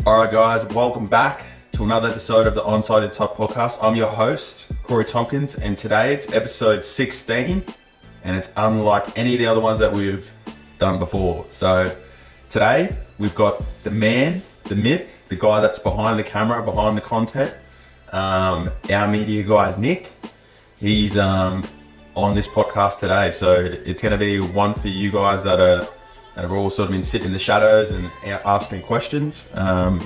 All right, guys, welcome back to another episode of the Onside Inside podcast. I'm your host, Corey Tompkins, and today it's episode 16, and it's unlike any of the other ones that we've done before. So today we've got the man, the myth, the guy that's behind the camera, behind the content, our media guy, Nick. He's on this podcast today, so it's going to be one for you guys that have all sort of been sitting in the shadows and asking questions.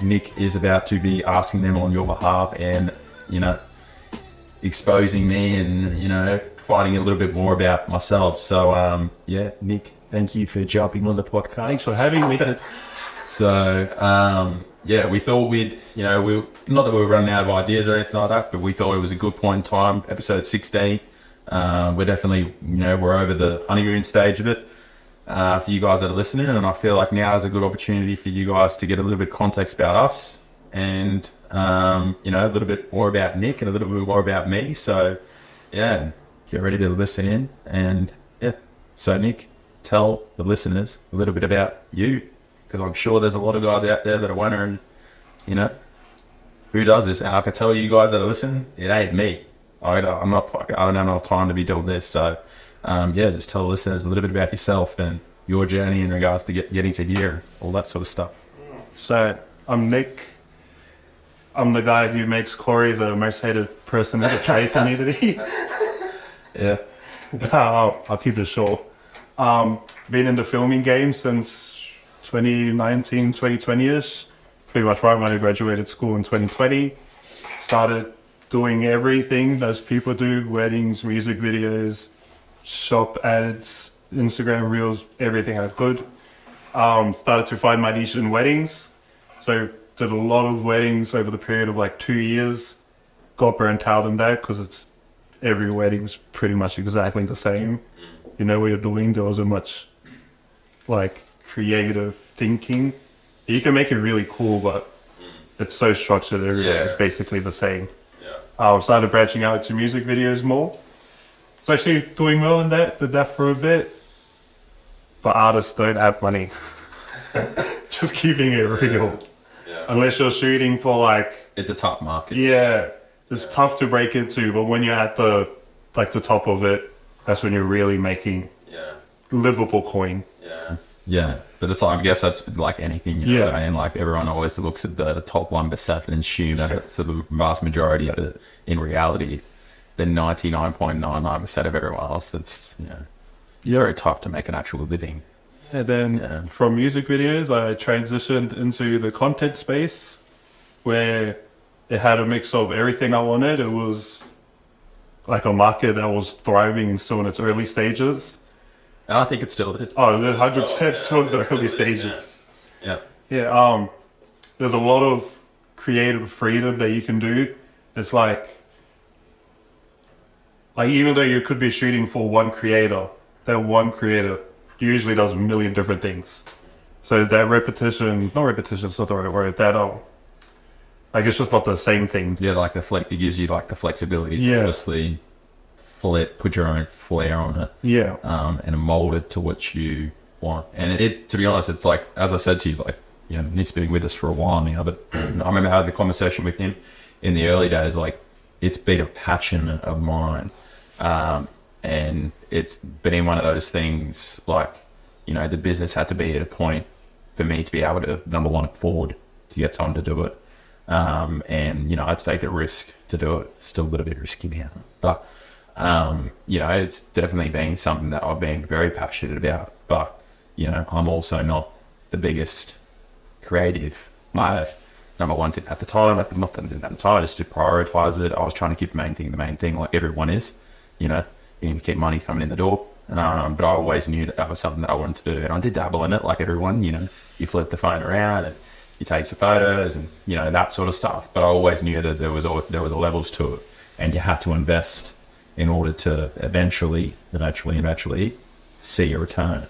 Nick is about to be asking them on your behalf and, exposing me and, finding a little bit more about myself. So, Nick, thank you for jumping on the podcast. Thanks for having me. So, we thought we'd, not that we were running out of ideas or anything like that, but we thought it was a good point in time, episode 16. We're definitely, we're over the honeymoon stage of it. For you guys that are listening, and I feel like now is a good opportunity for you guys to get a little bit of context about us and a little bit more about Nick and a little bit more about me. So get ready to listen in. And so Nick, tell the listeners a little bit about you, because I'm sure there's a lot of guys out there that are wondering, who does this? And I can tell you guys that are listening, it ain't me. I don't have enough time to be doing this. So just tell the listeners a little bit about yourself and your journey in regards to getting to here, all that sort of stuff. So I'm Nick. I'm the guy who makes Corey the most hated person in the trade community. Yeah. I'll keep it short. Been in the filming game since 2019, 2020-ish. Pretty much right when I graduated school in 2020. Started doing everything as people do, weddings, music videos, shop ads, Instagram reels, everything I could. Started to find my niche in weddings. So did a lot of weddings over the period of like 2 years. Got burnt out in that because every wedding's pretty much exactly the same. You know what you're doing. There wasn't much like creative thinking. You can make it really cool, but it's so structured. Everything's basically the same. Started branching out to music videos more. It's actually doing well in that, did that for a bit. But artists don't have money. Just keeping it real. Yeah. Unless you're shooting for it's a tough market. It's tough to break into, but when you're at the top of it, that's when you're really making livable coin. Yeah, but it's like, I guess that's like anything, and like everyone always looks at the top 1% and assume that it's the vast majority of it. In reality, the 99.99% of everyone else, it's very tough to make an actual living. And then from music videos, I transitioned into the content space where it had a mix of everything I wanted. It was like a market that was thriving and still in its early stages. And I think it's still... the 100% still in the early stages. Yeah. There's a lot of creative freedom that you can do. It's like even though you could be shooting for one creator, that one creator usually does a million different things. So that repetition's not the right word, it's just not the same thing. Yeah, like it gives you like the flexibility to obviously put your own flair on it. Yeah. And mold it to what you want. And it to be honest, it's like, as I said to you, Nick's been with us for a while now, but I remember having the conversation with him in the early days, it's been a passion of mine. And it's been one of those things the business had to be at a point for me to be able to, number one, afford to get someone to do it. And I had to take the risk to do it. Still a little bit risky now, but it's definitely been something that I've been very passionate about. But I'm also not the biggest creative. My number one thing at the time, I just to prioritize it. I was trying to keep the main thing, like everyone is. You can keep money coming in the door. But I always knew that was something that I wanted to do, and I did dabble in it, like everyone. You flip the phone around and you take some photos and that sort of stuff. But I always knew that there was levels to it, and you had to invest in order to eventually see a return.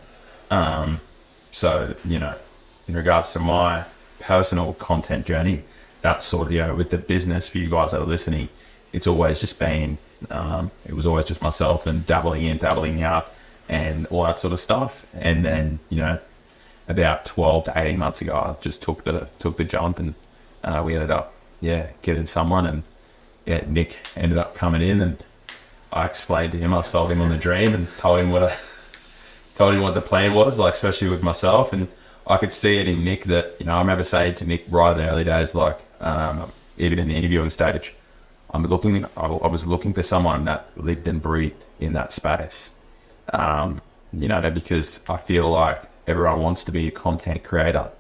So in regards to my personal content journey, that's sort of with the business for you guys that are listening. It's always just been, it was always just myself and dabbling in, dabbling out and all that sort of stuff. And then, about 12 to 18 months ago, I just took the jump and we ended up, getting someone, and Nick ended up coming in, and I explained to him, I sold him on the dream and told him what the plan was, like, especially with myself. And I could see it in Nick that, I remember saying to Nick right in the early days, like, even in the interviewing stage, I was looking for someone that lived and breathed in that space. Because I feel like everyone wants to be a content creator.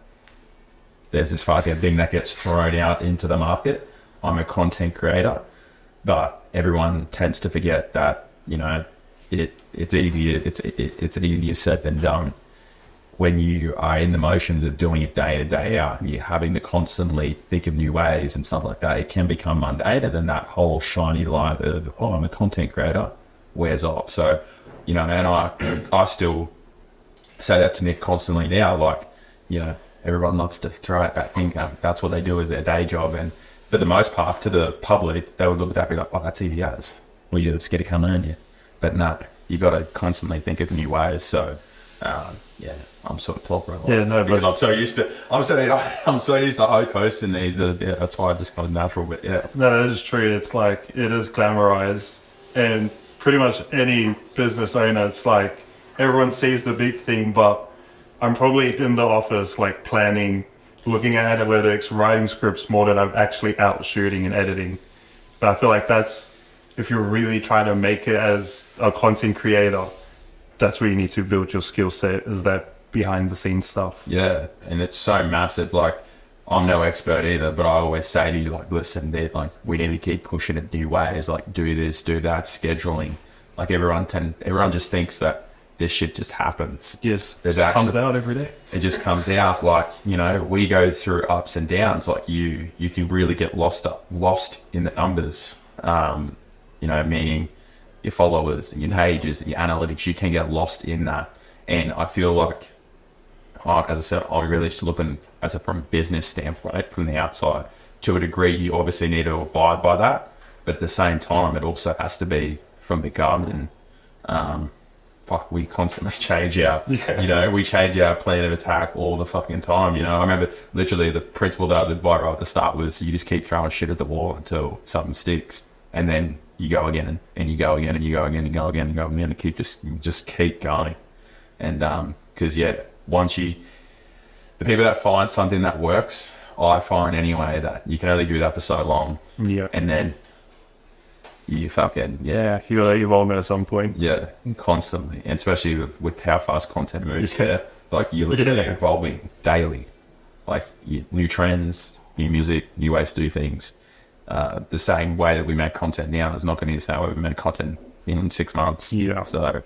There's this fucking thing that gets thrown out into the market. I'm a content creator, but everyone tends to forget that, it's easier said than done. When you are in the motions of doing it day in, day out, and you're having to constantly think of new ways and stuff like that, it can become mundane, and then that whole shiny light of, I'm a content creator, wears off. So, and I still say that to Nick constantly now, like, everyone loves to throw out that income. That's what they do as their day job. And for the most part, to the public, they would look at that and be like, oh, that's easy as. Well, you just get to come in, But no, you got to constantly think of new ways. So, I'm sort of plopper. Because I'm so used to posting these that that's why I just got natural. But no, that is true. It's like it is glamorized, and pretty much any business owner, it's like everyone sees the big thing, but I'm probably in the office like planning, looking at analytics, writing scripts more than I'm actually out shooting and editing. But I feel like that's, if you're really trying to make it as a content creator, that's where you need to build your skill set, is that behind the scenes stuff. Yeah, and it's so massive. Like, I'm no expert either, but I always say to you, like, listen, we need to keep pushing it new ways, like do this, do that, scheduling. Like everyone just thinks that this shit just happens. Yes, it comes out every day. It just comes out. Like, we go through ups and downs. Like you can really get lost in the numbers. Meaning your followers and your pages and your analytics, you can get lost in that. And I feel like, as I said, I'm really just looking from a business standpoint, from the outside. To a degree, you obviously need to abide by that, but at the same time, it also has to be from the gut. And we constantly change we change our plan of attack all the fucking time. I remember literally the principle that I lived by right at the start was you just keep throwing shit at the wall until something sticks, and then you go again and you go again and you go again and you go again and go again and just keep going. And because once the people that find something that works, I find anyway that you can only do that for so long. Yeah. And then you fucking you gotta evolve at some point. Yeah, constantly, and especially with how fast content moves. Like you're literally evolving daily, like new trends, new music, new ways to do things. The same way that we make content now is not going to be the same way we make content in 6 months. Yeah. So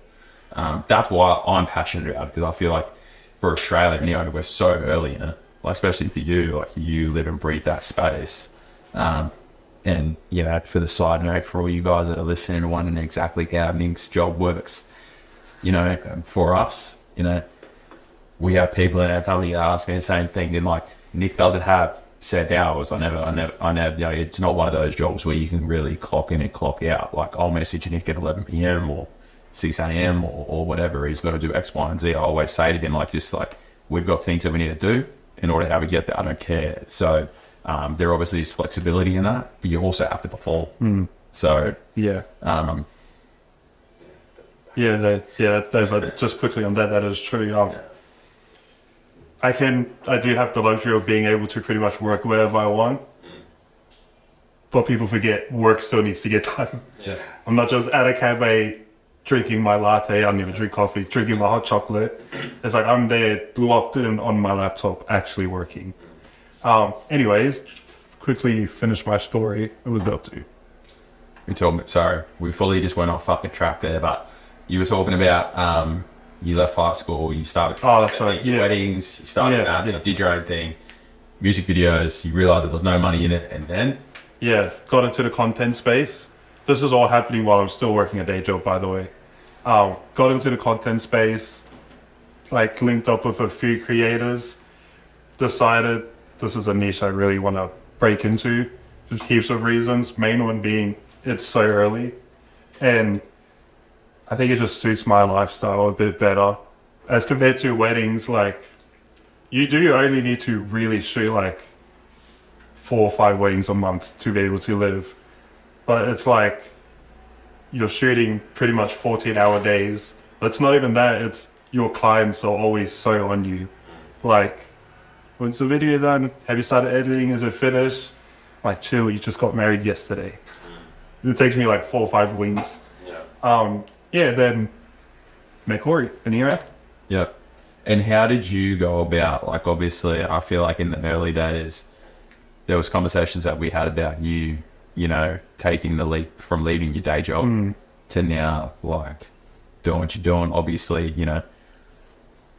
that's why I'm passionate about it, because I feel like for Australia, we're so early in it. Like especially for you, like you live and breathe that space. And for the side note, for all you guys that are listening and wondering exactly how Nick's job works, for us, we have people in our company that ask me the same thing. And like, Nick doesn't have set hours. I never, it's not one of those jobs where you can really clock in and clock out. Like I'll message Nick at 11 p.m. or 6 a.m. or whatever. He's got to do X, Y, and Z. I always say to him, we've got things that we need to do in order to how we get there. I don't care. So, there obviously is flexibility in that, but you also have to perform. So just quickly on that is true. I do have the luxury of being able to pretty much work wherever I want, but people forget work still needs to get done. Yeah. I'm not just at a cafe drinking my latte. I don't even drink coffee, drinking my hot chocolate. It's like I'm there locked in on my laptop actually working. Anyways, quickly finish my story. It was up to you. We fully just went off fucking track there, but you were talking about, you left high school, you started weddings, you started you did your own thing, music videos, you realized there was no money in it, and then? Got into the content space. This is all happening while I'm still working a day job, by the way. Got into the content space, linked up with a few creators, decided this is a niche I really want to break into. There's heaps of reasons, main one being it's so early, and I think it just suits my lifestyle a bit better. As compared to weddings, you do only need to really shoot 4 or 5 weddings a month to be able to live. But it's like you're shooting pretty much 14-hour days. But it's not even that. It's your clients are always so on you. Like, when's the video done? Have you started editing? Is it finished? Like, chill, you just got married yesterday. It takes me like 4 or 5 weeks. Then make Corey in here. Yeah. And how did you go about, like, obviously, I feel like in the early days, there was conversations that we had about you, you know, taking the leap from leaving your day job to now, like, doing what you're doing. Obviously, you know,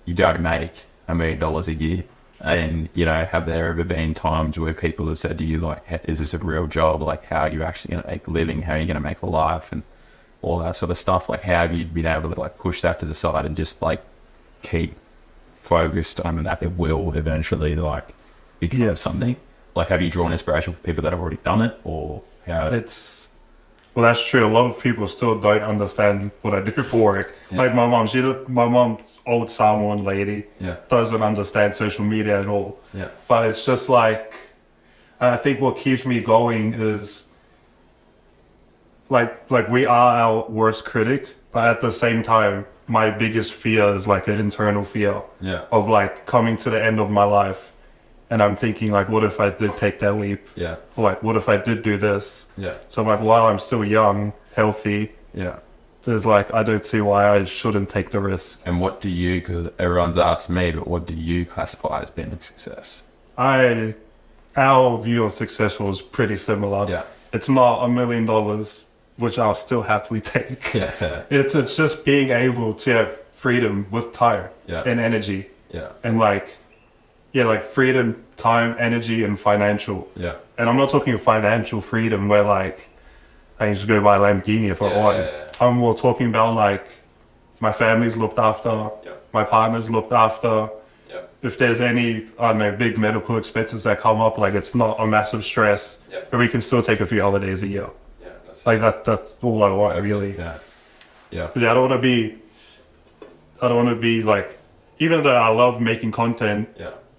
you don't make $1 million a year. And, you know, have there ever been times where people have said to you, like, is this a real job? Like, how are you actually going to make a living? How are you going to make a life? And all that sort of stuff. Like, how have you been able to, like, push that to the side and just, like, keep focused on that it will eventually, like, become something? Like, have you drawn inspiration from people that have already done it, or how? Well, that's true. A lot of people still don't understand what I do for work. Yeah. Like my mom's old Samoan lady, doesn't understand social media at all. Yeah. But it's just like, I think what keeps me going is like we are our worst critic, but at the same time, my biggest fear is like an internal fear of like coming to the end of my life. And I'm thinking, like, what if I did take that leap? Yeah. Or like, what if I did do this? Yeah. So I'm like, while I'm still young, healthy, Yeah. there's like, I don't see why I shouldn't take the risk. And what do you, because everyone's asked me, but what do you classify as being a success? Our view of success was pretty similar. Yeah. It's not $1 million, which I'll still happily take. Yeah. It's just being able to have freedom with time and energy. Yeah. And like freedom, time, energy, and financial. Yeah. And I'm not talking financial freedom where like I can just go buy a Lamborghini if I want. I'm more talking about like my family's looked after, my partner's looked after. If there's any, I don't know, big medical expenses that come up, like it's not a massive stress, but we can still take a few holidays a year. That's all I want, really. Yeah. I don't want to be like, even though I love making content,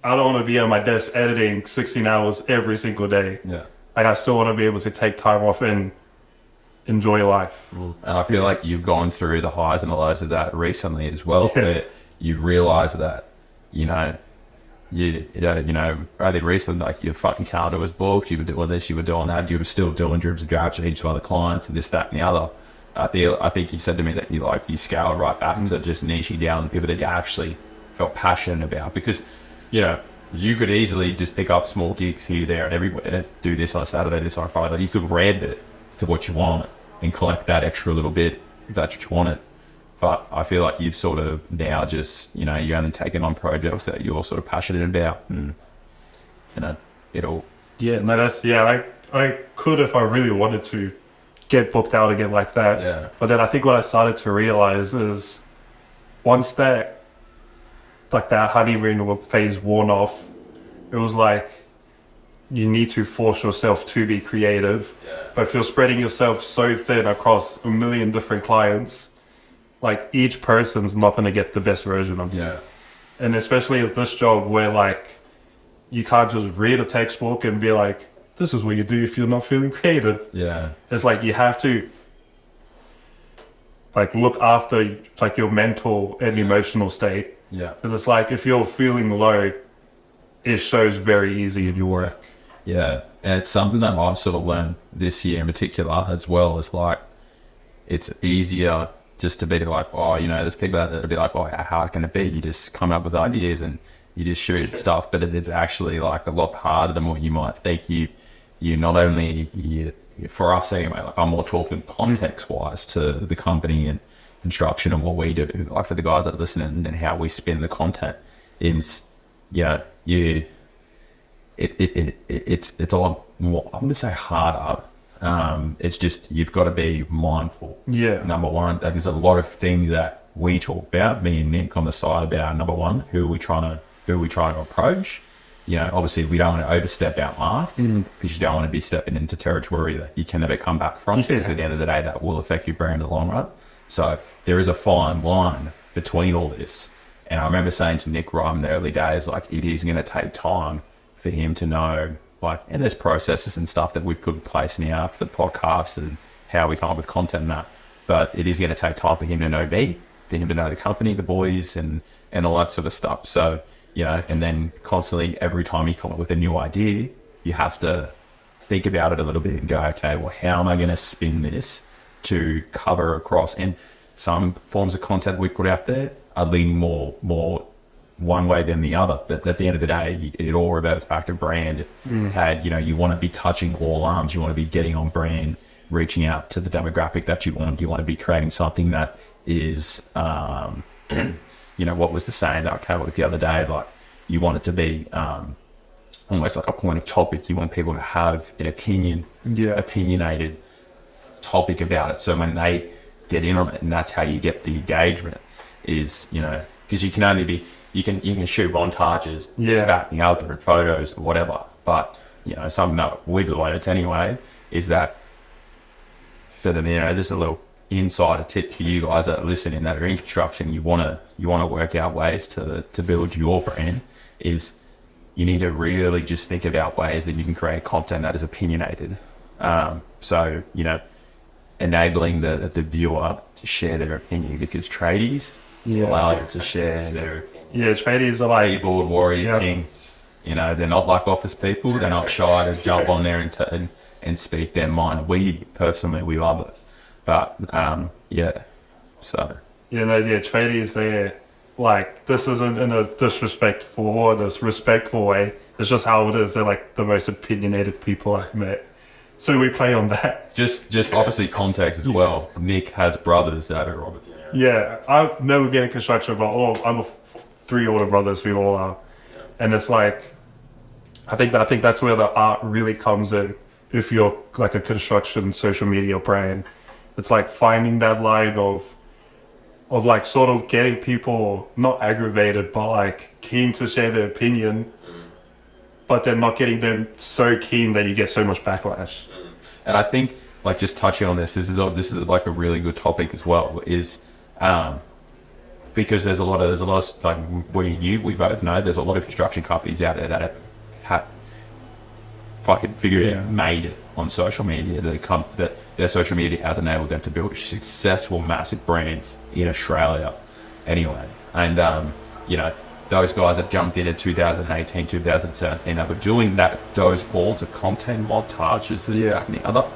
I don't want to be at my desk editing 16 hours every single day. Yeah. Like I still want to be able to take time off and enjoy life. And I feel like you've gone through the highs and the lows of that recently as well. Where you realise that, you know, I think recently, like your fucking calendar was booked, you were doing this, you were doing that, you were still doing dribs and drabs with each of other clients and this, that and the other. I think you said to me that you scaled right back to just niching down the people that you actually felt passionate about, because, you know, you could easily just pick up small gigs here, there and everywhere, do this on a Saturday, this on a Friday. You could rent it to what you want and collect that extra little bit if that's what you wanted. But I feel like you've sort of now just, you know, you're only taking on projects that you're sort of passionate about, and, you know, it'll... I could, if I really wanted to, get booked out again like that. Yeah. But then I think what I started to realize is once that honeymoon phase worn off, it was like you need to force yourself to be creative. But if you're spreading yourself so thin across a million different clients, like each person's not going to get the best version of you. And especially at this job where like you can't just read a textbook and be like, this is what you do if you're not feeling creative. It's like you have to like look after like your mental and emotional state. Because it's like if you're feeling low, it shows very easy in your work. And it's something that I've sort of learned this year in particular as well. It's like it's easier just to be like, oh, you know, there's people out there to be like, oh, how hard can it be? You just come up with ideas and you just shoot stuff, but it's actually like a lot harder than what you might think. You not only, for us anyway, like I'm more talking context-wise to the company and construction and what we do, like for the guys that listen and how we spin the content is, it's a lot more, I'm going to say harder. It's just, you've got to be mindful. Number one, there's a lot of things that we talk about, me and Nick on the side about, number one, who are we trying to approach? You know, obviously we don't want to overstep our mark because you don't want to be stepping into territory that you can never come back from, because at the end of the day, that will affect your brand in the long run. So there is a fine line between all this. And I remember saying to Nick right in the early days, like, it is going to take time for him to know like, and there's processes and stuff that we've put in place now for the podcast and how we come up with content and that. But it is going to take time for him to know me, for him to know the company, the boys, and all that sort of stuff. So, you know, and then constantly, every time you come up with a new idea, you have to think about it a little bit and go, okay, well, how am I going to spin this to cover across? And some forms of content we put out there are leaning more one way than the other. But at the end of the day, it all reverts back to brand. And, you know, you want to be touching all arms. You want to be getting on brand, reaching out to the demographic that you want. You want to be creating something that is, you know, what was the saying that I came up with the other day? Like, you want it to be almost like a point of topic. You want people to have an opinionated topic about it. So when they get in on it, and that's how you get the engagement, is, you know, because you can only be, you can shoot montages, stacking up and photos or whatever. But, you know, something that we've learned anyway is that for them, you know, just a little insider tip for you guys that are listening that are in construction, you want to work out ways to build your brand, is you need to really just think about ways that you can create content that is opinionated. So, you know, enabling the viewer to share their opinion, because tradies allow you to share their opinion. Yeah, tradies are like keyboard warrior kings. You know, they're not like office people. They're not shy to jump on there and speak their mind. We personally, we love it. But so tradies, they're like, this isn't in a disrespectful or disrespectful way. It's just how it is. They're like the most opinionated people I've met. So we play on that. Just obviously context as well. Nick has brothers that are on it. Yeah, I've never been in construction, but I'm 3 older brothers. We all are, and it's like, I think that's where the art really comes in. If you're like a construction social media brand, it's like finding that line of like sort of getting people not aggravated, but like keen to share their opinion, but then not getting them so keen that you get so much backlash. And I think, like, just touching on this is like a really good topic as well, is because there's a lot of like, we both know there's a lot of construction companies out there that have fucking figured it, made it on social media. That their social media has enabled them to build successful, massive brands in Australia anyway. And you know, those guys that jumped in 2018, 2017, they were doing those forms of content montages, this, that, and the other.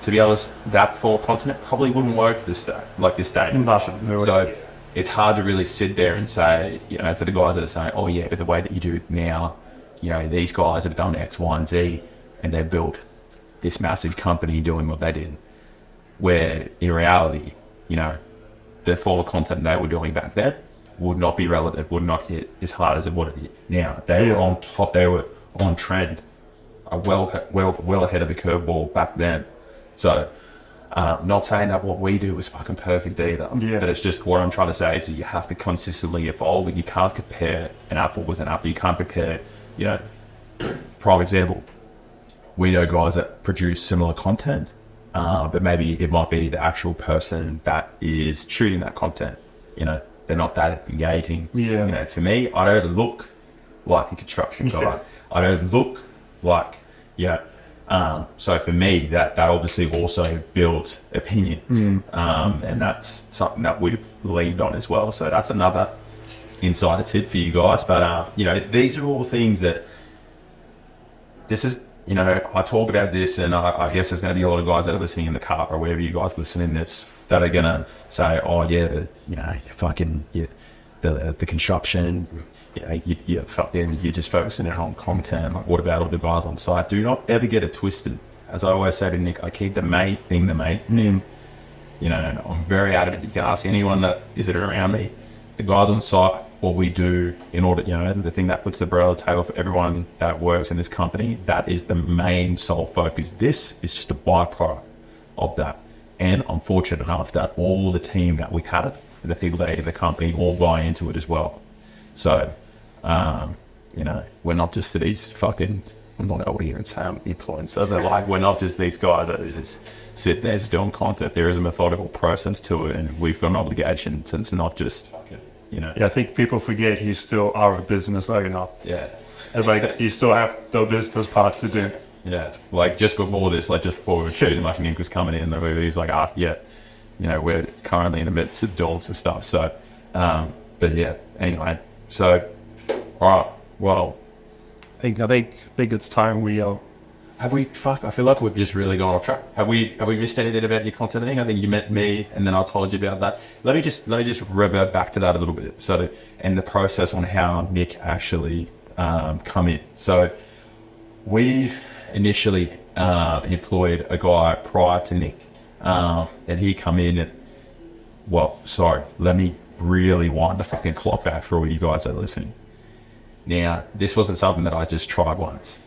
To be honest, that form of content probably wouldn't work this day. So it's hard to really sit there and say, you know, for the guys that are saying, oh yeah, but the way that you do it now, you know, these guys have done X, Y, and Z, and they've built this massive company doing what they did. Where in reality, you know, the form of content they were doing back then would not be relevant, would not hit as hard as it would hit now. They were on top, they were on trend, well ahead of the curveball back then. So, not saying that what we do is fucking perfect either, but it's just what I'm trying to say is that you have to consistently evolve, and you can't compare an apple with an apple. You can't compare, you know, prime example, we know guys that produce similar content, but maybe it might be the actual person that is shooting that content, you know, they're not that engaging. You know, for me, I don't look like a construction guy. I don't look like, so for me, that obviously also builds opinions, and that's something that we've leaned on as well. So that's another insider tip for you guys. But you know, these are all things that this is. You know, I talk about this, and I guess there's going to be a lot of guys that are listening in the car or wherever you guys listening to this that are going to say, "Oh yeah, but, you know, the construction, you know, you're just focusing on content. Like, what about all the guys on site?" Do not ever get it twisted. As I always say to Nick, I keep the main thing the main. You know, I'm very adamant. You can ask anyone that is around me, the guys on site, what we do in order, you know, the thing that puts the bread on the table for everyone that works in this company, that is the main sole focus. This is just a byproduct of that. And I'm fortunate enough that all the team that we have, the people that are in the company, all buy into it as well. So, you know, we're not just these fucking, I'm not over here and say I'm influencer, but like, we're not just these guys that just sit there just doing content. There is a methodical process to it, and we've got an obligation to not just fucking, you know. Yeah, I think people forget you still are a business owner. Yeah. It's like you still have the business part to do. Yeah, like just before this, like just before we were shooting, like Nick was coming in the movie. He's like, yeah, you know, we're currently in the midst of doing some stuff. So, but yeah, anyway. So, all right, well, I think it's time we have we? Fuck, I feel like we've just really gone off track. Have we missed anything about your content thing? I think you met me, and then I told you about that. Let me just revert back to that a little bit. So, and the process on how Nick actually come in. So, we initially employed a guy prior to Nick, and he come in and, well, sorry, let me really wind the fucking clock back for all you guys that are listening. Now, this wasn't something that I just tried once.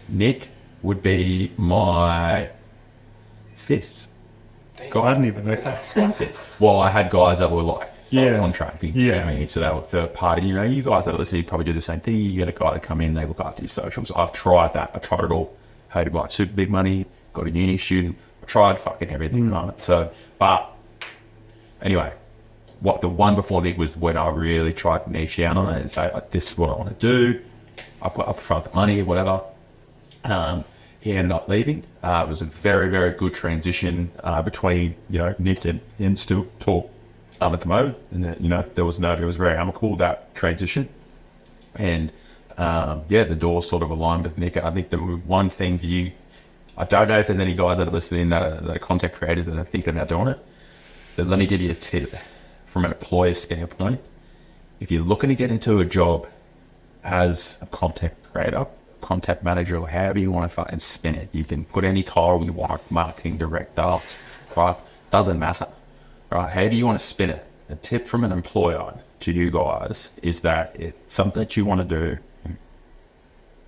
Nick would be my fifth guy. I didn't even know that. Well, I had guys that were like subcontracting. Yeah. I mean, so they were third party. You know, you guys that listen, you probably do the same thing. You get a guy to come in, they look after your socials. I've tried that. I tried it all. Paid like super big money, got a uni student. I tried fucking everything, right? So, but anyway, what the one before Nick was when I really tried to niche down on it and say, like, this is what I want to do. I put up front the money, whatever. He ended up leaving. It was a very, very good transition between, you know, Nick and him still talk at the moment. And, that, you know, it was very amicable, that transition. And, yeah, the door sort of aligned with Nick. I think the one thing for you, I don't know if there's any guys that are listening that are content creators that are thinking about doing it, but let me give you a tip from an employer standpoint. If you're looking to get into a job as a content creator, content manager, or however you want to fucking spin it, you can put any title you want, marketing director, right? Doesn't matter, right? However you want to spin it. A tip from an employer to you guys is that it's something that you want to do.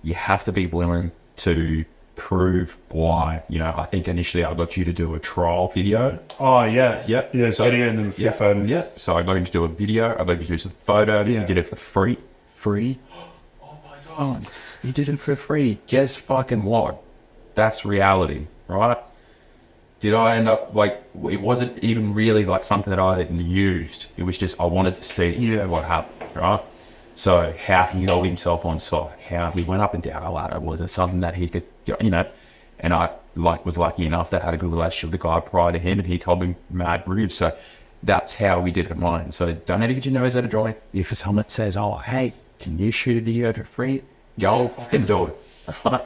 You have to be willing to prove why. You know, I think initially I got you to do a trial video. Oh yeah, Yep. yeah. So, Video and then phones. Yeah. So I got him to do a video. I got him to do some photos. Yeah. He did it for free. Free. Oh my god. He did it for free. Guess fucking what? That's reality, right? Did I end up like? It wasn't even really like something that I used. It was just I wanted to see what happened, right? So how he held himself on site, how he went up and down a ladder, was it something that he could, you know? And I was lucky enough that I had a good relationship with the guy prior to him, and he told me mad rude. So that's how we did it mine. So don't ever get your nose out of joint. If someone says, "Oh, hey, can you shoot a video for free?" Go fucking do it.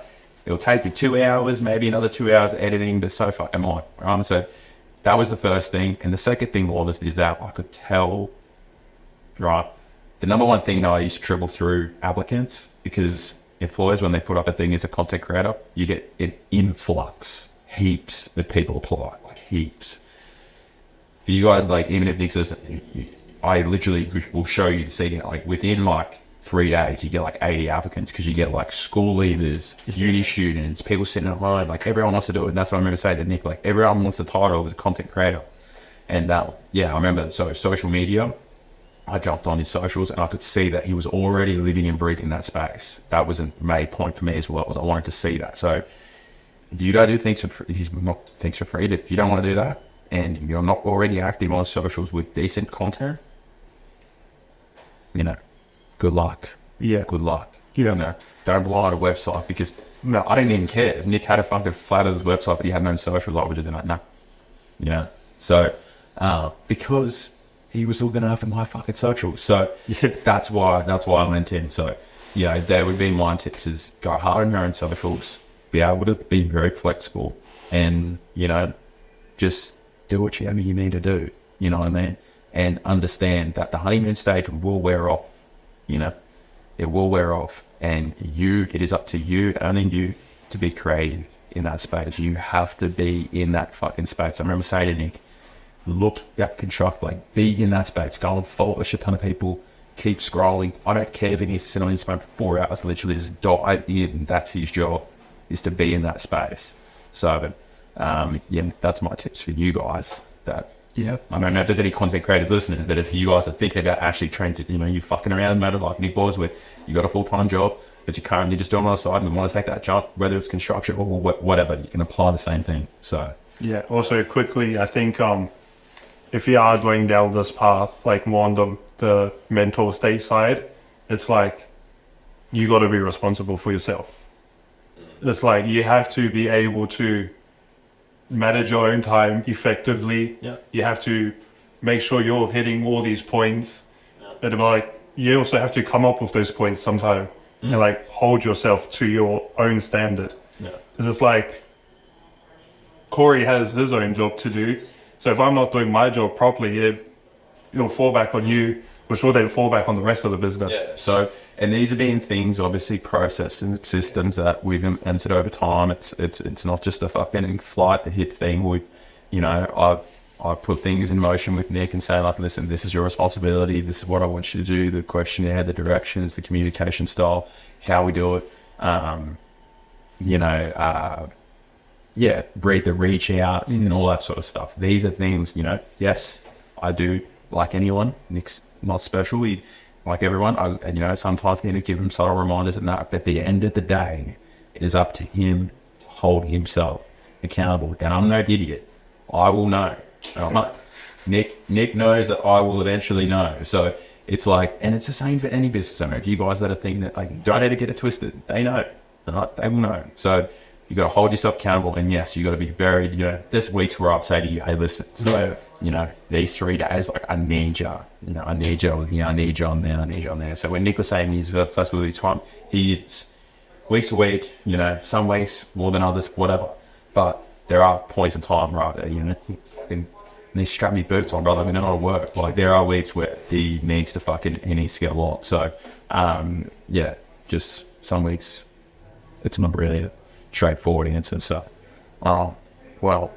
It'll take you 2 hours, maybe another 2 hours editing, but so fucking mine. Right? So that was the first thing. And the second thing was is that I could tell, right? The number one thing that I used to dribble through applicants, because employers, when they put up a thing as a content creator, you get an influx, heaps of people apply, like heaps. For you guys, like, even if Nick says, I literally will show you to see, like, within like 3 days, you get like 80 applicants, because you get like school leavers, uni students, people sitting at home, like everyone wants to do it. And that's what I remember saying to Nick, like everyone wants the title as a content creator. And yeah, I remember, so social media, I jumped on his socials and I could see that he was already living and breathing that space. That was a main point for me as well, was I wanted to see that. So if you don't do things for free, if you don't want to do that and you're not already active on socials with decent content, you know, good luck. Yeah. Good luck. Yeah. You know, don't rely on a website, because No. I didn't even care. If Nick had a fucking flat of his website but he had no socials, I would have been like, no. You know? So, because he was looking after my fucking socials. So that's why I went in. So yeah, that would be my tips, is go hard on your own socials, be able to be very flexible, and, you know, just do whatever you need to do. You know what I mean? And understand that the honeymoon stage will wear off. You know, it will wear off, and it is up to you, only you, to be creative in that space. You have to be in that fucking space. I remember saying to Nick, look at construct, like, be in that space, go and follow a shit ton of people, keep scrolling. I don't care if he needs to sit on his phone for 4 hours, literally just dive in. That's his job, is to be in that space. So, yeah, that's my tips for you guys. That, yeah, I don't know if there's any content creators listening, but if you guys are thinking about actually trying to, you know, you fucking around, matter like Nick was, where you got a full-time job, but you currently just doing it on the side and want to take that jump, whether it's construction or whatever, you can apply the same thing. So, Yeah. Also, quickly, I think if you are going down this path, like more on the mental state side, it's like you got to be responsible for yourself. It's like you have to be able to manage your own time effectively. Yeah. You have to make sure you're hitting all these points. And like you also have to come up with those points sometime and like hold yourself to your own standard. Yeah. Because it's like Corey has his own job to do. So if I'm not doing my job properly, it'll fall back on you, which will then fall back on the rest of the business. Yeah. So, and these have been things, obviously, process and systems that we've implemented over time. It's not just a fucking flight the hit thing. I've put things in motion with Nick and saying like, listen, this is your responsibility. This is what I want you to do. The questionnaire, the directions, the communication style, how we do it. Breathe the reach outs and all that sort of stuff. These are things, yes, I do like anyone. Nick's not special. He, like everyone, sometimes need to give him subtle reminders and that. But at the end of the day, it is up to him to hold himself accountable. And I'm no idiot. I will know. Nick knows that I will eventually know. So it's like, and it's the same for any business owner. If you guys that are thinking that, like, don't ever get it twisted. They know. They will know. So you got to hold yourself accountable. And yes, you got to be very, there's weeks where I'll say to you, hey, listen, so, these 3 days, like, I need you. I need you. I need you on there. I need you on there. So when Nick was saying his flexibility time, he is week to week, some weeks more than others, whatever. But there are points in time, right, and they strap me boots on, brother. I mean, they're not at work. Like, there are weeks where he needs to get a lot. So, just some weeks, it's not really a straightforward answer. So, well.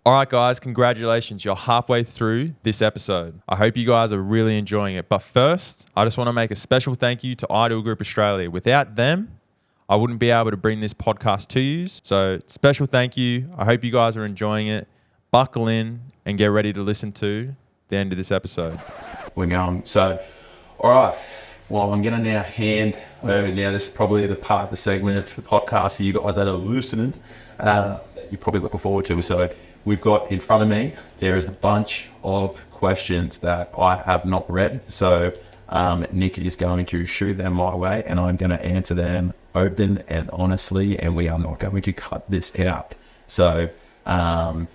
All right, guys, congratulations. You're halfway through this episode. I hope you guys are really enjoying it. But first, I just want to make a special thank you to Ideal Group Australia. Without them, I wouldn't be able to bring this podcast to you. So special thank you. I hope you guys are enjoying it. Buckle in and get ready to listen to the end of this episode. We're going. So, all right. Well, I'm going to now hand over now. This is probably the part of the segment of the podcast for you guys that are listening that you're probably looking forward to. So we've got in front of me, there is a bunch of questions that I have not read. So Nick is going to shoot them my way and I'm going to answer them open and honestly, and we are not going to cut this out. So, let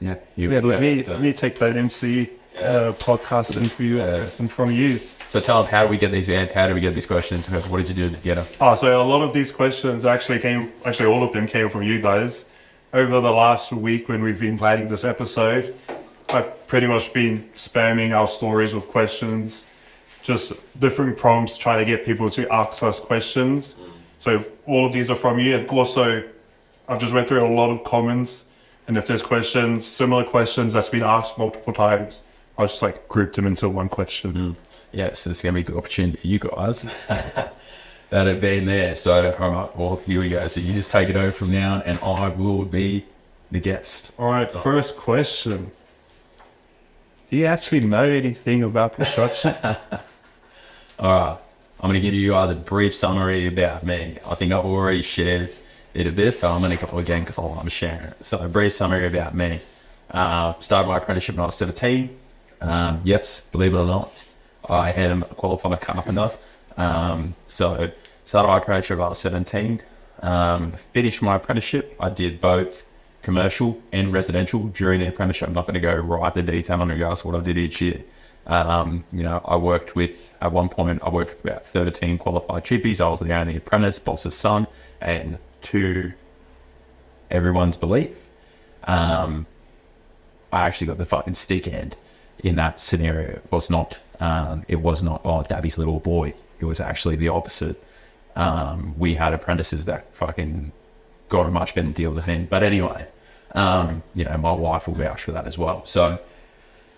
me take that MC podcast interview from you. So tell them, how do we get these in? How do we get these questions? What did you do to get them? So a lot of these questions all of them came from you guys. Over the last week when we've been planning this episode, I've pretty much been spamming our stories with questions, just different prompts, trying to get people to ask us questions. So all of these are from you. And also, I've just went through a lot of comments. And if there's questions, similar questions that's been asked multiple times, I'll just like group them into one question. Yeah, so it's going to be a good opportunity for you guys that have been there. So, all right, well, here we go. So you just take it over from now and I will be the guest. All right, first question. Do you actually know anything about construction? All right. I'm going to give you guys a brief summary about me. I think I've already shared it a bit, but I'm going to go again because I'm sharing it. So a brief summary about me. Started my apprenticeship when I was 17. Yes, believe it or not, I am a qualified carpenter. So started my apprenticeship when I was 17. Finished my apprenticeship. I did both commercial and residential during the apprenticeship. I'm not going to go right into detail on regards to what I did each year. I worked with, at one point, I worked with about 13 qualified chippies. I was the only apprentice, boss's son, and to everyone's belief, I actually got the fucking stick end in that scenario. It was not, oh, Dabby's little boy. It was actually the opposite. We had apprentices that fucking got a much better deal than him. But anyway, my wife will vouch for that as well. So,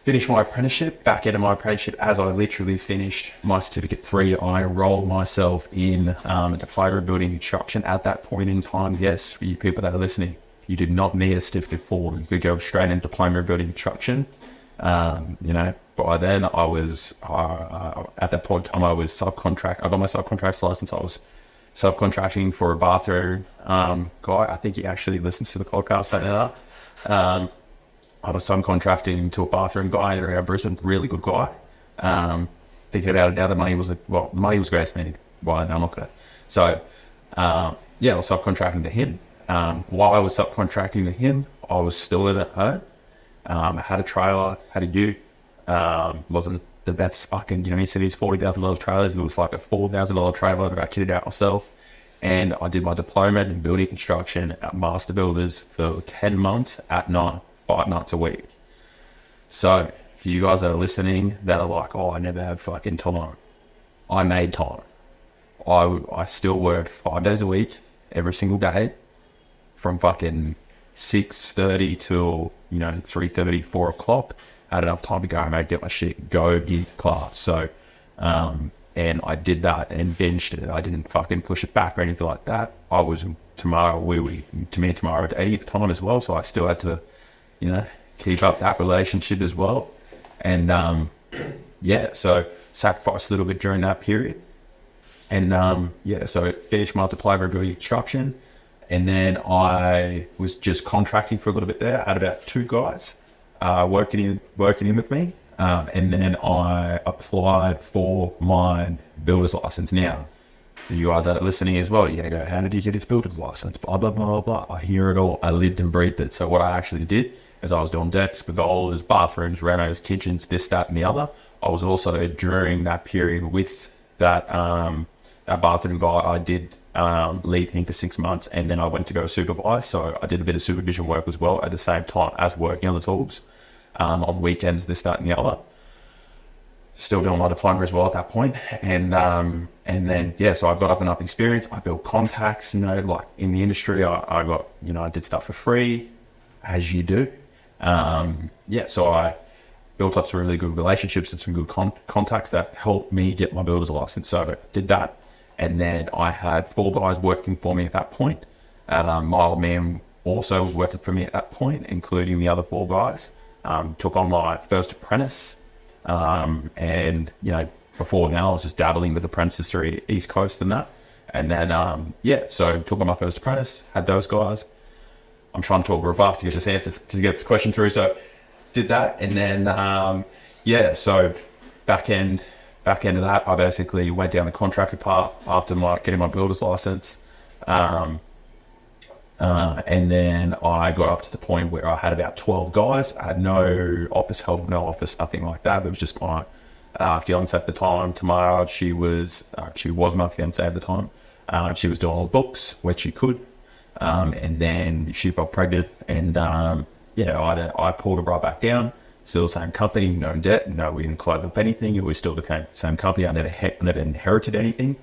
finished my apprenticeship. Back into my apprenticeship, as I literally finished my certificate 3, I enrolled myself in a diploma of building construction. At that point in time, yes, for you people that are listening, you did not need a certificate 4. You could go straight into diploma of building construction. By then I was at that point in time I was subcontract. I got my subcontract license. I was subcontracting for a bathroom guy. I think he actually listens to the podcast right now. I was subcontracting to a bathroom guy around Brisbane, really good guy. Thinking about it now, the money was great. I mean, why I'm not gonna. So yeah, I was subcontracting to him. While I was subcontracting to him, I was still in at home. I had a trailer, had a ute. Wasn't the best fucking, you see these $40,000 trailers. It was like a $4,000 trailer that I kitted out myself. And I did my diploma in building construction at Master Builders for 10 months at night, 5 nights a week. So for you guys that are listening that are like, oh, I never have fucking time, I made time. I still worked 5 days a week, every single day, from fucking 6:30 till 3:30, 4 o'clock. I had enough time to go home, get my shit, go into class. So, and I did that and binged it. I didn't fucking push it back or anything like that. I was tomorrow at 80 at the time as well. So I still had to, keep up that relationship as well. And yeah, so sacrificed a little bit during that period. And yeah, so finished my diploma in building construction. And then I was just contracting for a little bit there. I had about 2 guys working in with me. And then I applied for my builder's license. Now, you guys that are listening as well, you go, how did you get his builder's license? Blah, blah, blah, blah. I hear it all. I lived and breathed it. So what I actually did is I was doing decks, pergolas, bathrooms, renos, kitchens, this, that, and the other. I was also, during that period with that bathroom guy, I did leave him for 6 months, and then I went to go supervise. So I did a bit of supervision work as well at the same time as working on the tools. On weekends, this, that, and the other. Still doing my diploma as well at that point. And then, yeah, so I got up and up experience. I built contacts, like in the industry. I got, I did stuff for free, as you do. Yeah, so I built up some really good relationships and some good contacts that helped me get my builder's license. So I did that. And then I had 4 guys working for me at that point. My old man also was working for me at that point, including the other 4 guys. Took on my first apprentice. And, before now I was just dabbling with apprentices through East Coast and that. And then, yeah, so took on my first apprentice, had those guys. I'm trying to talk real fast to get this question through. So did that. And then, yeah, so back end of that, I basically went down the contractor path after getting my builder's license. And then I got up to the point where I had about 12 guys. I had no office help, no office, nothing like that. It was just my fiance at the time, Tamara. She was my fiance at the time. She was doing all the books where she could. And then she felt pregnant, and yeah, I pulled her right back down. Still the same company, no debt, no, we didn't close up anything. It was still the same company. I never inherited anything.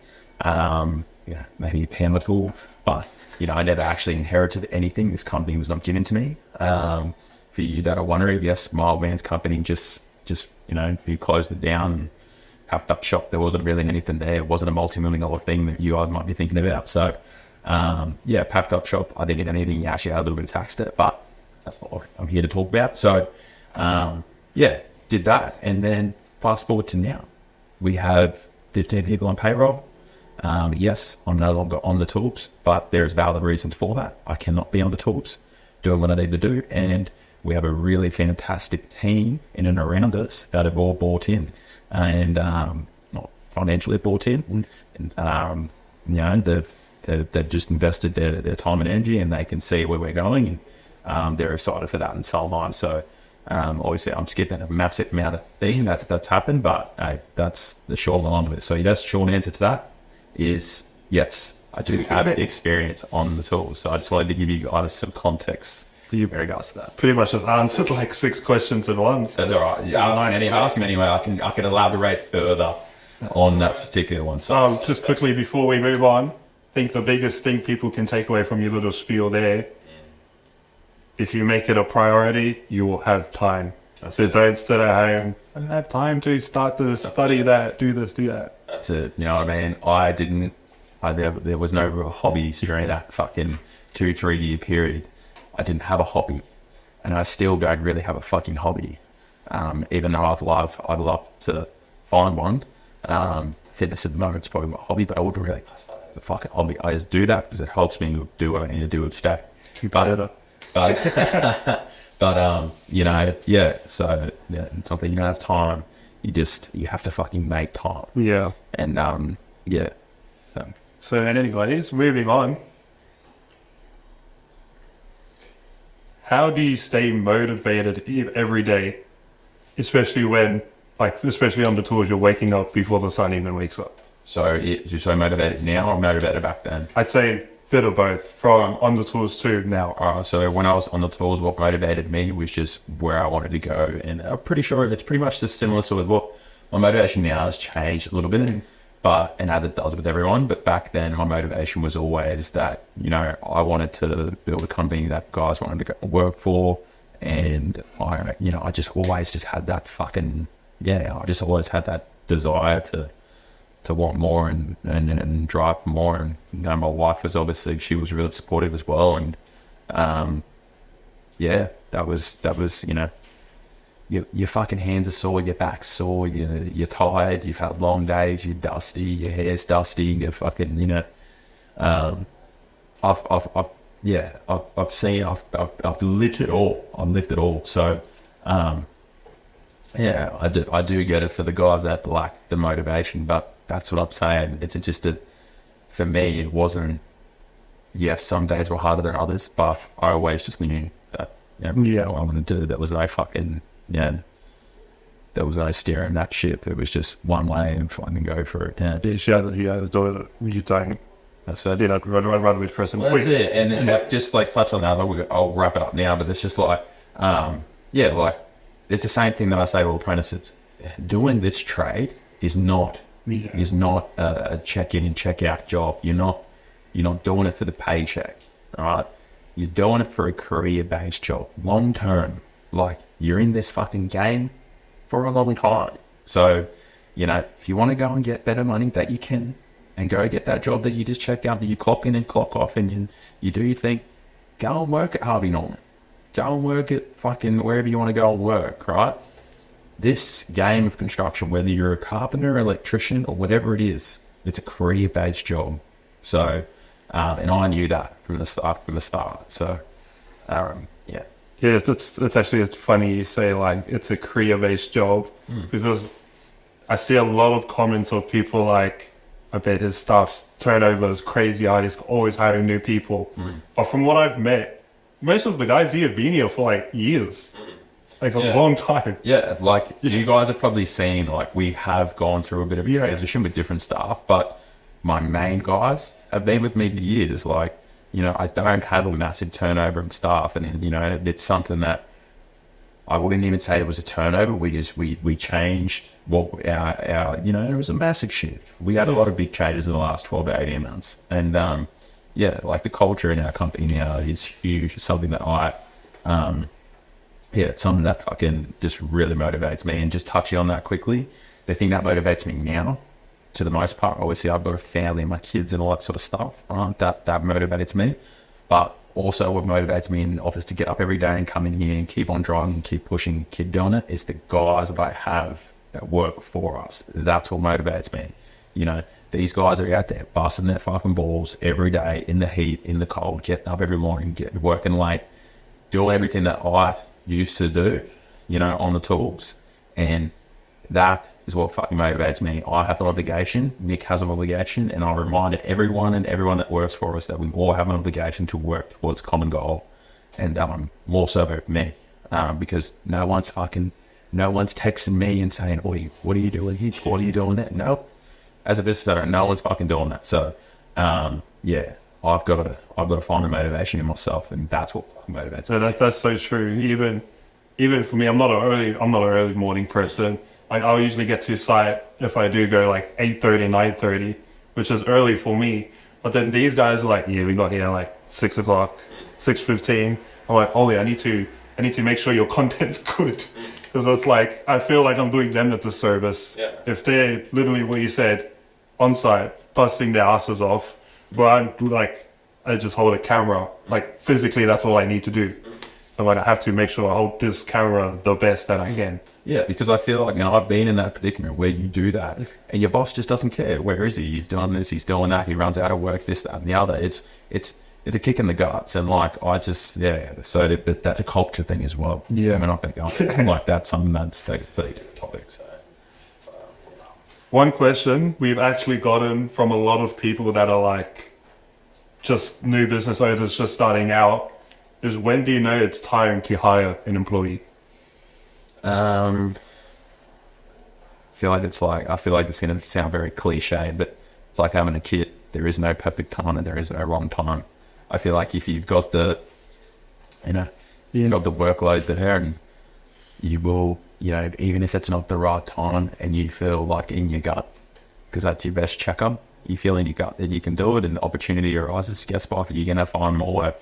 Yeah, maybe a chemical, but I never actually inherited anything. This company was not given to me. For you that are wondering, yes, my old man's company just he closed it down and packed up shop. There wasn't really anything there. It wasn't a multi-million-dollar thing that you guys might be thinking about. So, yeah, packed up shop. I didn't get anything. Actually, I had a little bit of tax debt, but that's not what I'm here to talk about. So, yeah, did that. And then fast forward to now. We have 15 people on payroll. Yes, I'm no longer on the tools, but there's valid reasons for that. I cannot be on the tools doing what I need to do. And we have a really fantastic team in and around us that have all bought in and, not financially bought in. And, they've just invested their time and energy, and they can see where we're going, and they're excited for that and so on. So, obviously I'm skipping a massive amount of things that's happened, but that's the short line of it. So yes, short answer to that is yes, I do have experience on the tools. So I just wanted to give you guys some context in regards to that. Pretty much just answered like 6 questions at once. That's all right. Yeah, ask me anyway. I can elaborate further on that particular one. So just quickly before we move on, I think the biggest thing people can take away from your little spiel there, if you make it a priority, you will have time. So don't sit at home, I don't have time to start to study that, do this, do that. That's it. You know what I mean? There was no real hobbies during that fucking 2-3 year period. I didn't have a hobby, and I still don't really have a fucking hobby. Even though I'd love to find one. Fitness at the moment is probably my hobby, but I wouldn't really classify it as a fucking hobby. I just do that because it helps me do what I need to do with stuff. But yeah, so yeah, it's something you don't have time. You have to fucking make time. Yeah. And yeah, So, and anyways, moving on. How do you stay motivated every day, especially when, like, especially on the tours, you're waking up before the sun even wakes up? So you're so motivated now or motivated back then? I'd say a bit of both, from on the tours to now. So when I was on the tours, what motivated me was just where I wanted to go. And I'm pretty sure it's pretty much just similar sort of what my motivation now has changed a little bit, and as it does with everyone. But back then, my motivation was always that, you know, I wanted to build a company that guys wanted to go work for. And I just always just had that I just always had that desire to want more and drive for more. And, you know, my wife was obviously, she was really supportive as well. And, that was, you know, your fucking hands are sore, your back's sore, you're tired, you've had long days, you're dusty, your hair's dusty, you're fucking, you know, I've lived it all. I've lived it all. So, I do get it for the guys that lack the motivation, but that's what I'm saying. It's just for me, it wasn't, yes, some days were harder than others, but I always just knew that, what I wanted to do. There was no fucking, there was no steering that ship. It was just one way and fucking go for it. Yeah. You don't. That's it. You know, I'd rather be present. Well, that's it. And like, just like touch on that, I'll wrap it up now, but it's just like, like, it's the same thing that I say to apprentices. Doing this trade is not a check in and check out job. You're not doing it for the paycheck. All right. You're doing it for a career-based job, long term. Like, you're in this fucking game for a long time. So, you know, if you want to go and get better money, that you can, and go get that job that you just checked out, that you clock in and clock off, and you do your thing, go and work at Harvey Norman. Go and work at fucking wherever you want to go and work, right? This game of construction, whether you're a carpenter, electrician, or whatever it is, it's a career-based job. So, and I knew that from the start. So, yeah. Yeah, it's actually funny you say, like, it's a career-based job, because I see a lot of comments of people like, I bet his staff's turnover is crazy, he's always hiring new people. But from what I've met, most of the guys here have been here for like years, like a long time. Yeah, like you guys have probably seen, like, we have gone through a bit of a transition with different staff, but my main guys have been with me for years. Like, you know, I don't have a massive turnover in staff, and, you know, it's something that I wouldn't even say it was a turnover. We changed what our you know, it was a massive shift. We had a lot of big changes in the last 12 to 18 months. And, like the culture in our company now is huge. It's something that it's something that fucking just really motivates me. And just touching on that quickly, the thing that motivates me now, to the most part, obviously I've got a family and my kids and all that sort of stuff, that motivates me. But also what motivates me in the office to get up every day and come in here and keep on driving and keep pushing, keep doing it, is the guys that I have that work for us. That's what motivates me. You know, these guys are out there busting their fucking balls every day in the heat, in the cold, getting up every morning, working late, doing everything that I used to do, you know, on the tools. And that is what fucking motivates me. I have an obligation, Nick has an obligation, and I remind everyone that works for us that we all have an obligation to work towards common goal. And more so me, because no one's texting me and saying, "Oi, what are you doing here? What are you doing there?" No, as a business owner, no one's fucking doing that. So, I've got to find the motivation in myself, and that's what fucking motivates me. So that's so true. Even for me, I'm not an early morning person. I'll usually get to site, if I do go, like 8:30, 9:30, which is early for me. But then these guys are like, we got here like 6 o'clock, 6:15. I'm like, holy, I need to make sure your content's good. Because it's like, I feel like I'm doing them a disservice. Yeah. If they're literally what you said, on site, busting their asses off, but I just hold a camera. Like, physically, that's all I need to do. So like, I have to make sure I hold this camera the best that I can. Yeah, because I feel like, you know, I've been in that predicament where you do that and your boss just doesn't care. Where is he? He's doing this, he's doing that, he runs out of work, this, that, and the other. It's a kick in the guts. And like, but that's a culture thing as well. Yeah. We're not going to go on like that's something that's a completely different topic. So, One question we've actually gotten from a lot of people that are like just new business owners just starting out is, when do you know it's time to hire an employee? I feel like it's going to sound very cliche, but it's like having a kid. There is no perfect time and there is no wrong time. I feel like if you've got the, you've got the workload there, and you will, even if it's not the right time and you feel like in your gut, because that's your best checkup, you feel in your gut that you can do it and the opportunity arises, guess what, you're going to find more work.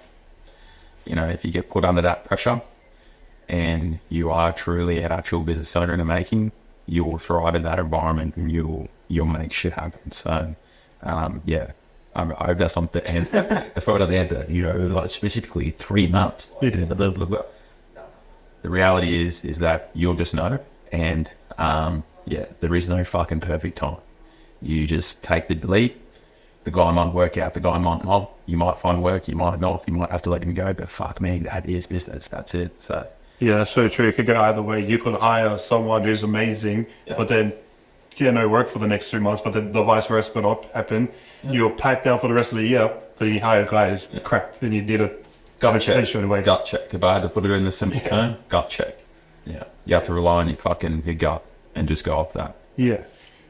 If you get put under that pressure and you are truly an actual business owner in the making, you will thrive in that environment and you'll make shit happen. So, I hope that's not the answer. That's probably not the answer. Like specifically 3 months. The reality is that you'll just know, and there is no fucking perfect time. You just take the leap. The guy might work out, the guy might not. You might find work, you might not. You might have to let him go, but fuck me, that is business. That's it. So. Yeah, that's so true. It could go either way. You could hire someone who's amazing, but then get no work for the next 3 months, but then the vice versa could not happen. You're packed out for the rest of the year, but you hire guys, crap, then you did a Gut check. Away. Gut check. If I had to put it in a simple term, gut check. Yeah. You have to rely on your gut and just go off that. Yeah.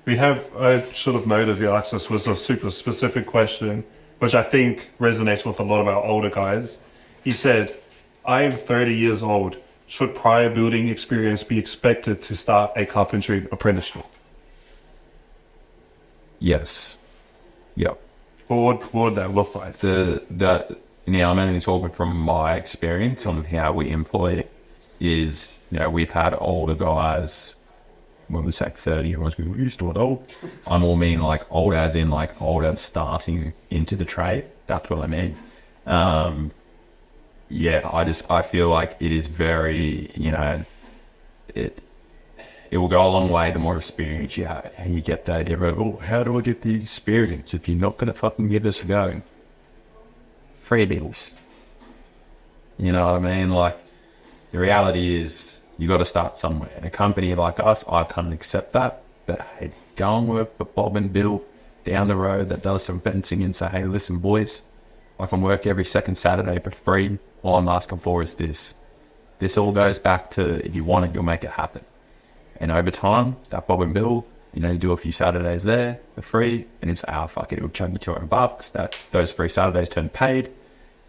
We have a sort of motive here. This was a super specific question, which I think resonates with a lot of our older guys. He said, I am 30 years old. Should prior building experience be expected to start a carpentry apprenticeship? Yes. Yep. What would that look like? I'm only talking from my experience on how we employ it. Is, we've had older guys, when we say 30, everyone's going, we used to old. I more mean like old as in like older starting into the trade. That's what I mean. I feel like it is very, it will go a long way the more experience you have. And you get that, how do I get the experience if you're not going to fucking give us a go? Freebies. You know what I mean? Like, the reality is you got to start somewhere. And a company like us, I can't accept that. But hey, go and work for Bob and Bill down the road that does some fencing and say, hey, listen, boys, I can work every second Saturday for free. All I'm asking for is this. This all goes back to, if you want it, you'll make it happen. And over time, that Bob and Bill, you do a few Saturdays there for free, and it's, fuck it, it'll chuck you $200. That those free Saturdays turn paid,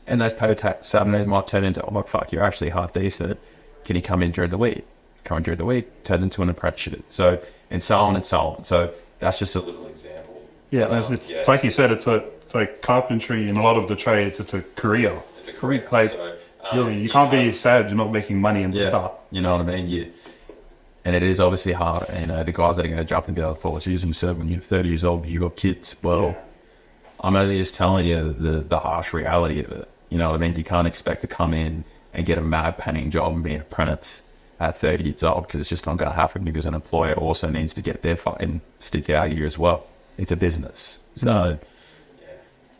and those paid Saturdays might turn into, oh fuck, you're actually half decent. Can you come in during the week? Come in during the week, turn into an apprenticeship. So, and so on and so on. So that's just a little example. Yeah, it's like you said, it's like carpentry in a lot of the trades, it's a career. It's a career. Like, So, you can't be sad you're not making money in the start. You know what I mean? And it is obviously hard. The guys that are going to jump and be like, it's using serve when you're 30 years old, you've got kids. Well, I'm only just telling you the harsh reality of it. You know what I mean? You can't expect to come in and get a mad paying job and be an apprentice at 30 years old, because it's just not going to happen, because an employer also needs to get their fucking stick out of you as well. It's a business. So,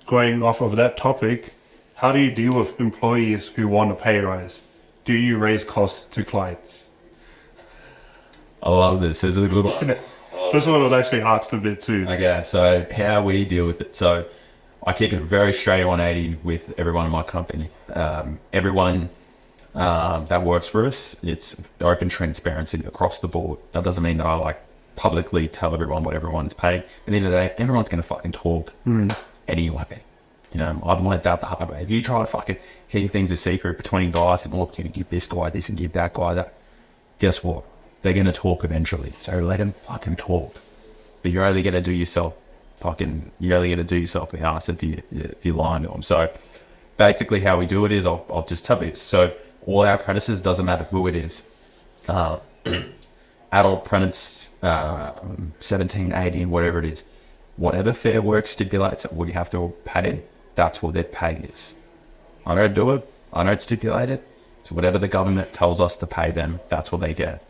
going off of that topic, how do you deal with employees who want a pay rise? Do you raise costs to clients? I love this. This is a good one. This one was actually asked a bit too. Okay, so how we deal with it. So I keep it very straight 180 with everyone in my company. Everyone that works for us, it's open transparency across the board. That doesn't mean that I publicly tell everyone what everyone's paid. At the end of the day, everyone's going to fucking talk anyway. I've learned that the hard way. If you try to fucking keep things a secret between guys and look, give this guy this and give that guy that, guess what? They're going to talk eventually. So let them fucking talk. But you're only going to do yourself the ass if you lie to them. So basically how we do it is, I'll just tell you. So all our apprentices, doesn't matter who it is. Adult apprentice, 17, 18, whatever it is. Whatever Fair Work stipulates that we have to pay, that's what their pay is. I don't do it. I don't stipulate it. So whatever the government tells us to pay them, that's what they get.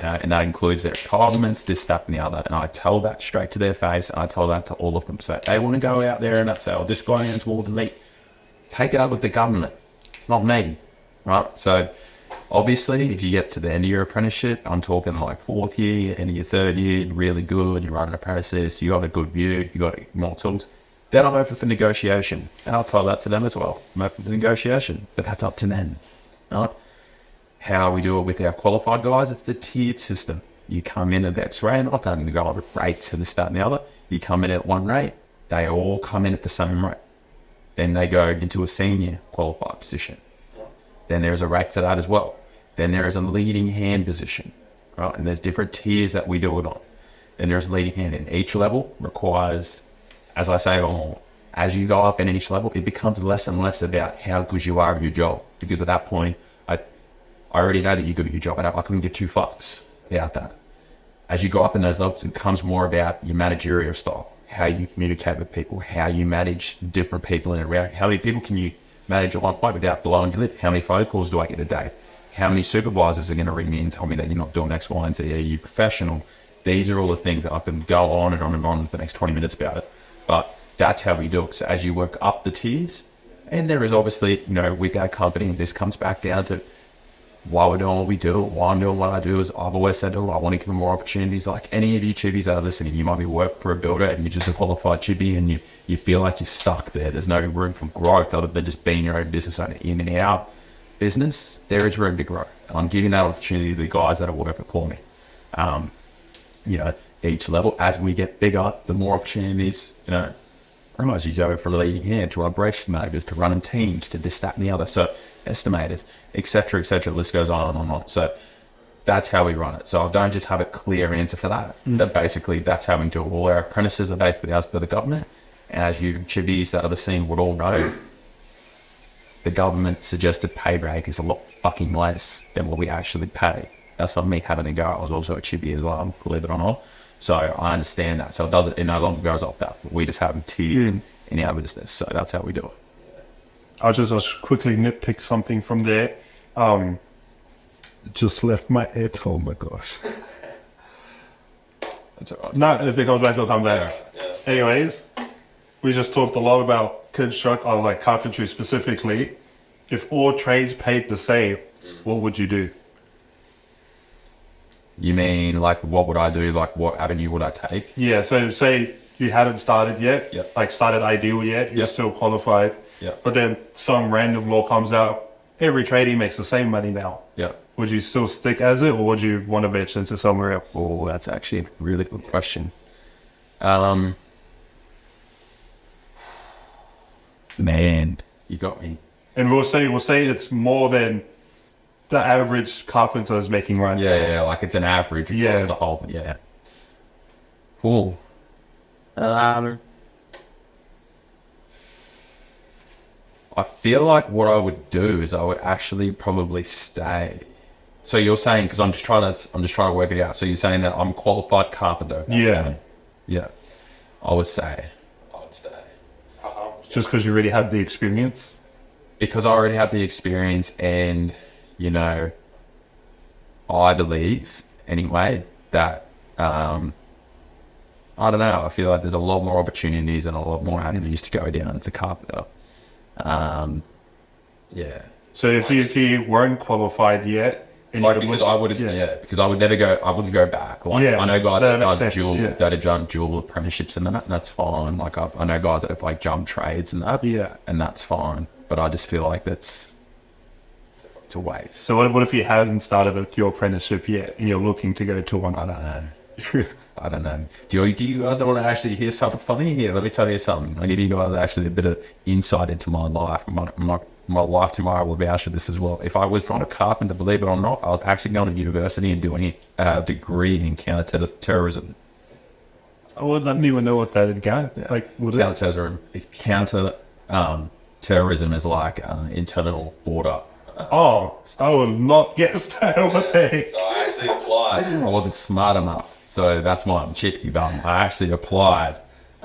And that includes their entitlements, this, that, and the other. And I tell that straight to their face, and I tell that to all of them. So if they want to go out there and say, this guy earns more than me, take it up with the government. It's not me, right? So Obviously, if you get to the end of your apprenticeship, I'm talking like fourth year, end of your third year, you're really good, you're running apprentices, you got a good view, you got more tools, then I'm open for negotiation. And I'll tell that to them as well. I'm open for negotiation, but that's up to them. Right? How we do it with our qualified guys, it's the tiered system. You come in at X rate, I'm not going to go over rates for this, that, and the other. You come in at one rate, they all come in at the same rate. Then they go into a senior qualified position. Then there's a rate for that as well. Then there is a leading hand position, right? And there's different tiers that we do it on. Then there's leading hand, and each level requires, as I say, as you go up in each level, it becomes less and less about how good you are at your job. Because at that point, I already know that you're good at your job, and I couldn't give two fucks about that. As you go up in those levels, it becomes more about your managerial style, how you communicate with people, how you manage different people in and around. How many people can you manage at one point without blowing your lip? How many phone calls do I get a day? How many supervisors are going to ring me and tell me that you're not doing X, Y, and Z? Are you professional? These are all the things that I can go on and on and on for the next 20 minutes about it. But that's how we do it. So as you work up the tiers, and there is obviously, with our company, this comes back down to why we're doing what we do, why I'm doing what I do. Is I've always said, I want to give them more opportunities. Like any of you chibbies that are listening, you might be working for a builder and you're just a qualified chibbie and you feel like you're stuck there. There's no room for growth other than just being your own business owner. In and out business, there is room to grow. I'm giving that opportunity to the guys that are working for me. Each level, as we get bigger, the more opportunities, pretty much you go from leading hand to operation managers to running teams to this, that, and the other. So estimators, etc., etc. The list goes on and on and on. So that's how we run it. So I don't just have a clear answer for that. But basically, that's how we do it. All our apprentices are basically asked by the government. As you chibbies that are the scene would all know, the government suggested pay rate is a lot fucking less than what we actually pay. That's not me having a go. I was also a chibbie as well, believe it or not. So I understand that. So it no longer goes off that. We just have tiered in our business. So that's how we do it. I'll just quickly nitpick something from there. Just left my head. Oh my gosh. That's all right. No, if it comes back, it'll come back. Yeah. Anyways, we just talked a lot about carpentry specifically. If all trades paid the same, what would you do? You mean like what would I do? Like what avenue would I take? Yeah, so say you hadn't started yet, Yep. like started Ideal yet, you're Yep. still qualified, Yep. but then some random law comes out, every tradie makes the same money now. Yeah. Would you still stick as it, or would you want to venture into somewhere else? Oh, that's actually a really good question. Man, you got me. And we'll say it's more than the average carpenter is making right now. Yeah, like it's an average across Yeah. the whole. Yeah. Cool. I feel like what I would do is I would actually probably stay. So you're saying, because I'm just trying to work it out. So you're saying that I'm a qualified carpenter. Yeah. Yeah. I would stay. Just because you already have the experience. Because I already have the experience, and I believe anyway that I don't know. I feel like there's a lot more opportunities and a lot more avenues to go down as a carpenter. Yeah. So if you weren't qualified yet, and Like, you because I would, because I would never go. I wouldn't go back. Like, Yeah, I know guys that that makes have sense, that have done dual apprenticeships and that, and that's fine. Like I know guys that have like jump trades and that, Yeah. and that's fine. But I just feel like it's a waste. So what if you hadn't started your apprenticeship yet, and you're looking to go to one? I don't know. I don't know. Do you guys want to actually hear something funny here? Let me tell you something. I'll give you guys actually a bit of insight into my life. My wife tomorrow will vouch for this as well. If I was not a carpenter, believe it or not, I was actually going to university and doing a degree in counter-terrorism. I wouldn't even know what that would go. Like, would it? Terrorism is like internal border. Oh, I would not guess that. What the heck? So I actually applied. I wasn't smart enough. So that's why I'm chippy bum. I actually applied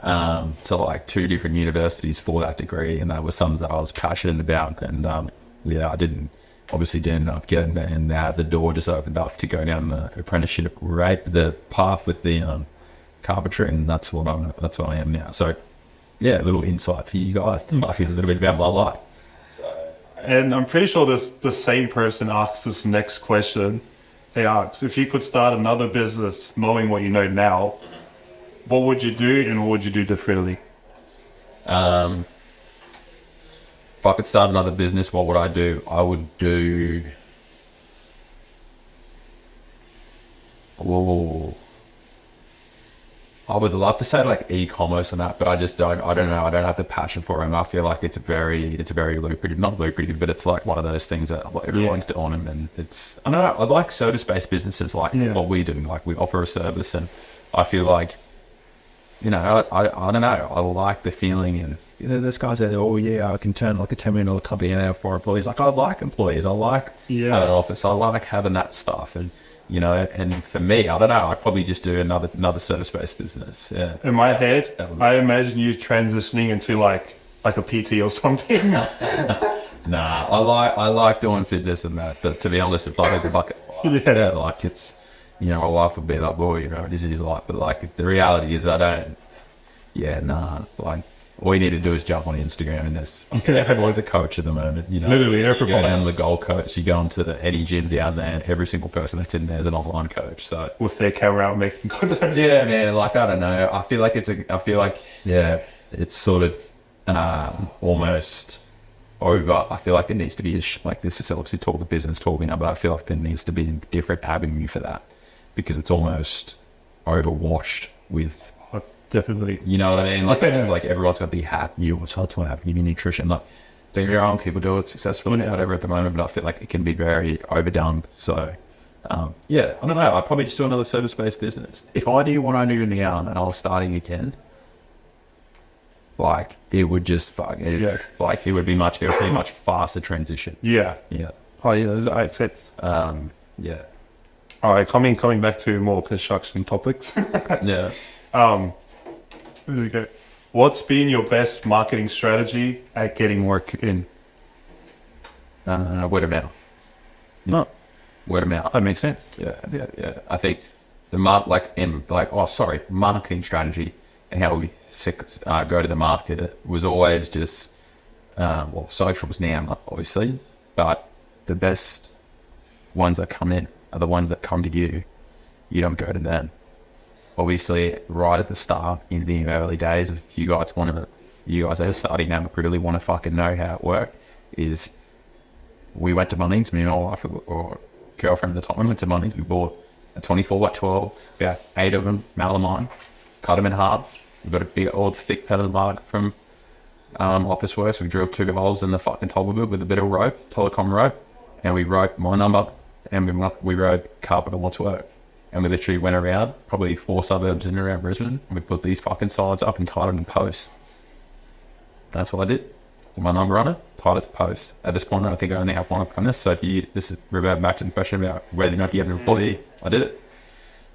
to like 2 different universities for that degree, and that was something that I was passionate about. And I didn't end up getting it, and the door just opened up to go down the apprenticeship the path with the carpentry, and that's what I am now. So yeah, a little insight for you guys to hear a little bit about my life. So And I'm pretty sure this the same person asks this next question. They ask, if you could start another business knowing what you know now, what would you do and what would you do differently? If I could start another business, what would I do? I would do. Whoa. I would love to say like e-commerce and that, but I just don't. I don't know. I don't have the passion for it, and I feel like it's very lucrative. Not lucrative, but it's like one of those things that everyone's doing, and it's. I don't know. I like service-based businesses like what we do. Like we offer a service, and I feel like, you know, I don't know. I like the feeling, and you know, there's guys that oh yeah, I can turn like a $10 million company and have 4 employees. Like I like employees. I like having an office. I like having that stuff, and. You know, and for me, I don't know. I'd probably just do another service-based business. Yeah. In my head, I imagine you transitioning into like a PT or something. Nah, I like doing fitness and that, but to be honest, it's like a bucket. Yeah. Like it's, you know, my wife would be like, "Boy, you know, this is like," but like the reality is, I don't. Yeah, nah. Like all you need to do is jump on Instagram, and there's everyone's a coach at the moment. You know, Literally You everybody. go down to the Gold Coast, you go into any gym down there, and every single person that's in there is an online coach. So With their camera out making content. yeah, man. Like I don't know. I feel like it's sort of almost over. I feel like there needs to be like this is obviously the business talking now, but I feel like there needs to be a different avenue for that because it's almost overwashed with. Definitely. You know what I mean? Like it's like everyone's got the hack, you what's hard to have, you need nutrition. Like don't get me wrong, people do it successfully, whatever at the moment, but I feel like it can be very overdone. So yeah, I don't know. I'd probably just do another service-based business. If I knew what I knew now and I was starting again, like it would just like it would be a much faster transition. Yeah. Yeah. Oh yeah, that makes sense. Yeah. All right, coming back to more construction topics. Yeah. There we go. What's been your best marketing strategy at getting work in? Word of mouth. No, Word of mouth. that makes sense. Yeah. I think the marketing strategy and how we go to the market was always just socials now, obviously, but the best ones that come in are the ones that come to you. You don't go to them. Obviously, right at the start in the early days, if you guys are starting out and really want to fucking know how it worked, is we went to Bunnings, me and my wife or girlfriend at the time went to Bunnings. We bought a 24x12, about 8 of them, melamine, cut them in half. We got a big old thick pattern mark from Officeworks. We drilled 2 holes in the fucking top of it with a bit of rope, telecom rope, and we wrote my number and we wrote Carpenter What's Work. And we literally went around, probably 4 suburbs in and around Brisbane, and we put these fucking signs up and tied it in posts. That's what I did. Put my number on it, tied it to post. At this point, I think I only have one apprentice. So this is revert back to the question about whether or not you have an employee. I did it.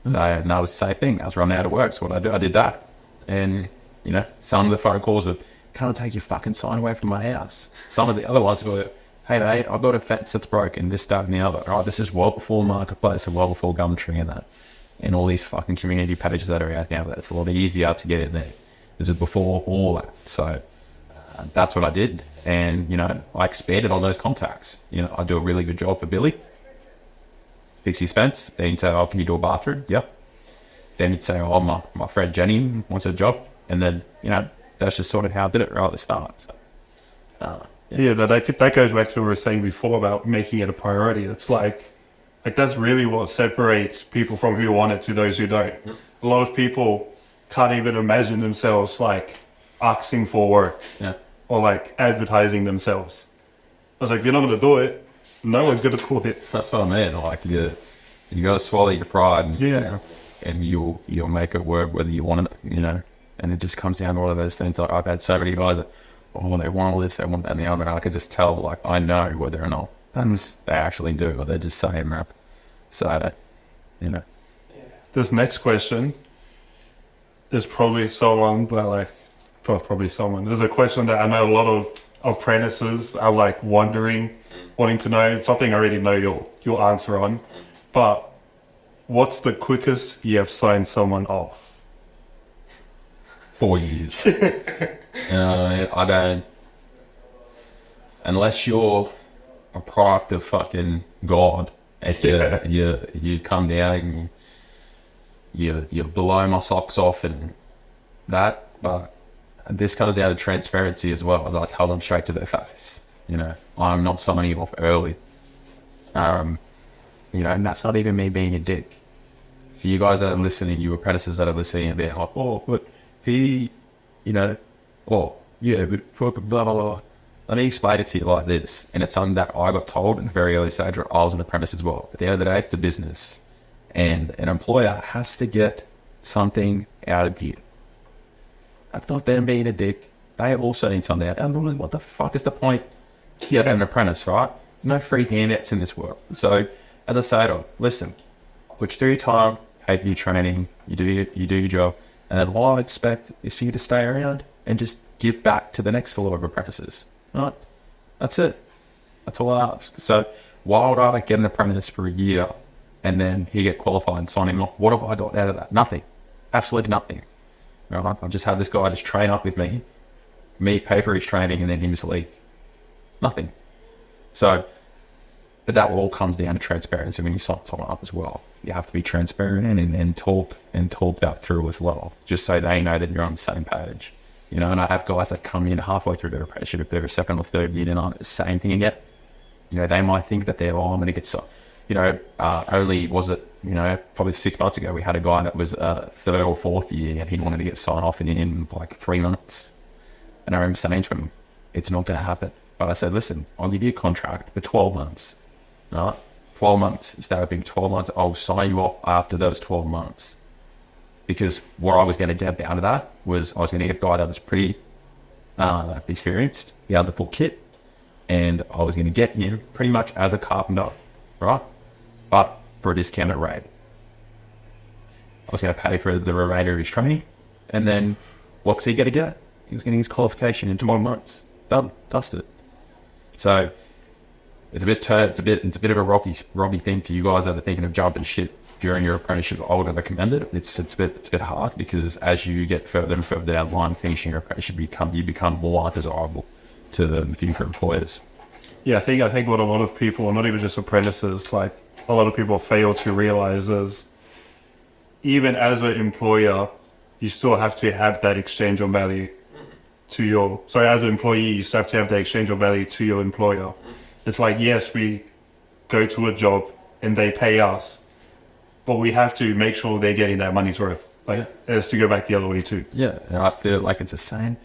So, and that was the same thing. I was running out of work. So what I did that. And, you know, some of the phone calls were, can't take your fucking sign away from my house. Some of the other ones were, hey mate, I've got a fence that's broken, this, that and the other. All right, this is well before Marketplace and well before Gumtree and that. And all these fucking community pages that are out now, that it's a lot easier to get in there. This is before all that. So that's what I did. And, you know, I expanded on those contacts. You know, I do a really good job for Billy. Fix his fence. Then he'd say, oh, can you do a bathroom? Yep. Then he'd say, oh, my friend Jenny wants a job. And then, you know, that's just sort of how I did it right at the start. So, Yeah, that goes back to what we were saying before about making it a priority. It's like that's really what separates people from who want it to those who don't. A lot of people can't even imagine themselves like asking for work or like advertising themselves. I was like, if you're not going to do it, no one's going to call it. That's what I mean. Like you got to swallow your pride, and, Yeah. and you'll make it work whether you want it, you know. And it just comes down to all of those things. Like I've had so many guys that, oh, they want all this, they want that, and the other. And I could just tell, like, I know whether or not they actually do, or they're just saying rap. So, you know. This next question is probably someone that There's a question that I know a lot of apprentices are like wanting to know. It's something I already know your answer on. But what's the quickest you have signed someone off? 4 years. I don't. Unless you're a product of fucking God. And you come down and you blow my socks off and that. But this comes down to transparency as well. I tell them straight to their face. You know, I'm not signing off early. You know, and that's not even me being a dick. For you guys that are listening, you apprentices that are listening, they're like, oh, but he, you know, oh, yeah, but fucking blah, blah, blah. Let me explain it to you like this. And it's something that I got told in a very early stage where I was an apprentice as well. At the end of the day, it's a business. And an employer has to get something out of you. That's not them being a dick. They also need something out. And what the fuck is the point? You're an apprentice, right? No free handouts in this world. So, as I say to them, listen, put you through your time, pay for your training, you do your job, and then all I expect is for you to stay around and just give back to the next floor of apprentices. Right? That's it. That's all I ask. So why would I get an apprentice for a year and then he get qualified and sign him off? What have I got out of that? Nothing. Absolutely nothing. Right? I've just had this guy just train up with me pay for his training, and then him just leave. Nothing. So, but that all comes down to transparency when you sign someone up as well. You have to be transparent and talk that through as well, just so they know that you're on the same page. You know, and I have guys that come in halfway through their apprenticeship, if they're a second or third year, and I'm the same thing again. You know, they might think that they're, I'm going to get so. You know, only was it, you know, probably 6 months ago, we had a guy that was third or fourth year, and he wanted to get signed off in like 3 months. And I remember saying to him, it's not going to happen. But I said, listen, I'll give you a contract for 12 months. Right? 12 months. Instead of being 12 months, I'll sign you off after those 12 months. Because what I was going to get out of that was I was going to get a guy that was pretty experienced. He had the full kit. And I was going to get him pretty much as a carpenter, right? But for a discounted rate. I was going to pay for the remainder of his training. And then what's he going to get? He was getting his qualification in 12 months. Done. Dusted. So it's a bit of a rocky thing for you guys that are thinking of jumping shit during your apprenticeship. I would recommend it. It's a bit hard because as you get further and further down the line, finishing your apprenticeship, you become more undesirable to the future employers. Yeah, I think what a lot of people, not even just apprentices, like a lot of people fail to realize is even as an employer, you still have to have that exchange of value to your, sorry, as an employee, you still have to have that exchange of value to your employer. It's like, yes, we go to a job and they pay us, but we have to make sure they're getting that money's worth. Like, it has to go back the other way too. Yeah, and I feel like it's the same.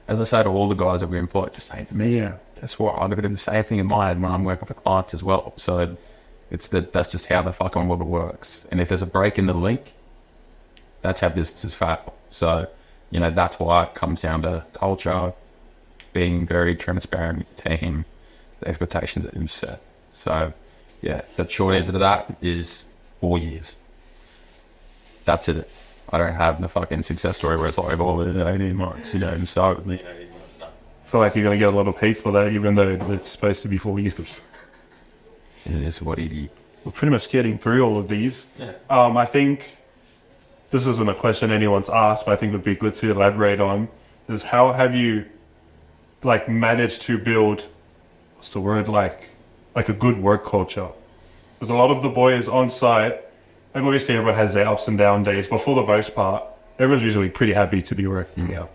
As I say to all the guys that we employ, it's the same to me. Yeah. That's what I'm going to do the same thing in my head when I'm working for clients as well. So that's just how the fucking world works. And if there's a break in the link, that's how businesses fail. So, you know, that's why it comes down to culture, being very transparent with the team, the expectations that you set. So, yeah, the short answer to that is 4 years. That's it. I don't have the fucking success story where it's like, oh, 18 months, you know, so, you know, 18 months, no. I feel like you're going to get a lot of hate for that, even though it's supposed to be 4 years. It is what it is. We're pretty much getting through all of these. Yeah. I think this isn't a question anyone's asked, but I think it would be good to elaborate on, is how have you, like, managed to build, what's the word, like a good work culture? Because a lot of the boys on site, like obviously everyone has their ups and down days, but for the most part, everyone's usually pretty happy to be working out.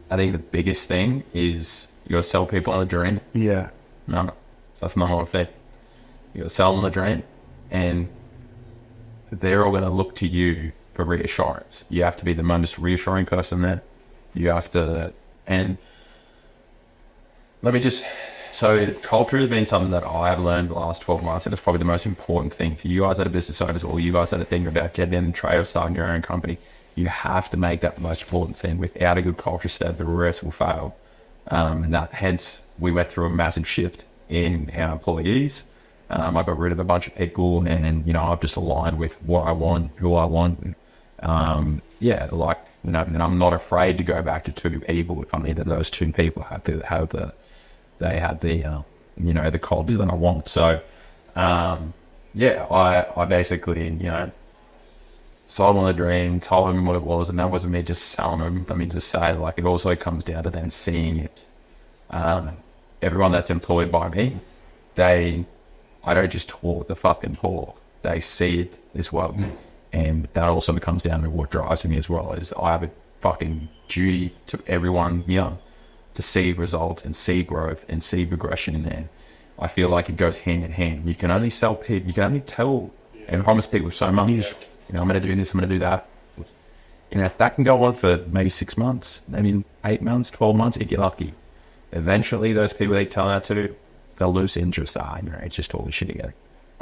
I think the biggest thing is you got to sell people on the dream. Yeah. No, that's not what I think. You got to sell them the dream, and they're all going to look to you for reassurance. You have to be the most reassuring person there. You have to, and let me just, so culture has been something that I have learned the last 12 months, and it's probably the most important thing for you guys that are business owners, or you guys that are thinking about getting in the trade or starting your own company. You have to make that the most important thing. Without a good culture set, the rest will fail. And that, hence, we went through a massive shift in our employees. I got rid of a bunch of people, and, you know, I've just aligned with what I want, who I want. Yeah, like, you know, and I'm not afraid to go back to 2 people. I mean, that those 2 people have the you know, the culture that I want. So, yeah, I basically, you know, sold on the dream, told them what it was, and that wasn't me just selling them. I mean, just say, like, it also comes down to them seeing it. Everyone that's employed by me I don't just talk the fucking talk. They see it as well. And that also comes down to what drives me as well, is I have a fucking duty to everyone here to see results and see growth and see progression in there. I feel like it goes hand in hand. You can only sell people, you can only tell and promise people so much. You know, I'm going to do this, I'm going to do that. You know, that can go on for maybe 6 months, maybe 8 months, 12 months if you're lucky. Eventually, those people they tell that to, they'll lose interest. You know, it's just all the shit again.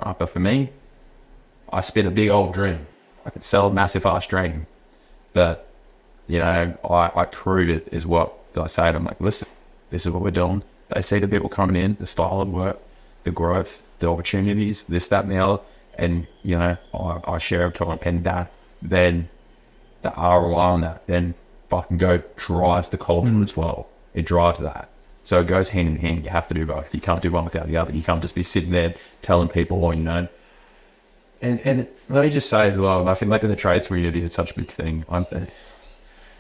Right, but for me, I spit a big old dream. I could sell a massive ass dream. But, you know, I prove it is what I say to them. Like, listen, this is what we're doing. They see the people coming in, the style of work, the growth, the opportunities, this, that, and the other. And, you know, I share it to them. And that, then the ROI on that, then fucking drives the culture as well. It drives that. So it goes hand in hand. You have to do both. You can't do one without the other. You can't just be sitting there telling people, you know. And let me just say as well, I feel like in the trades community, it's such a big thing.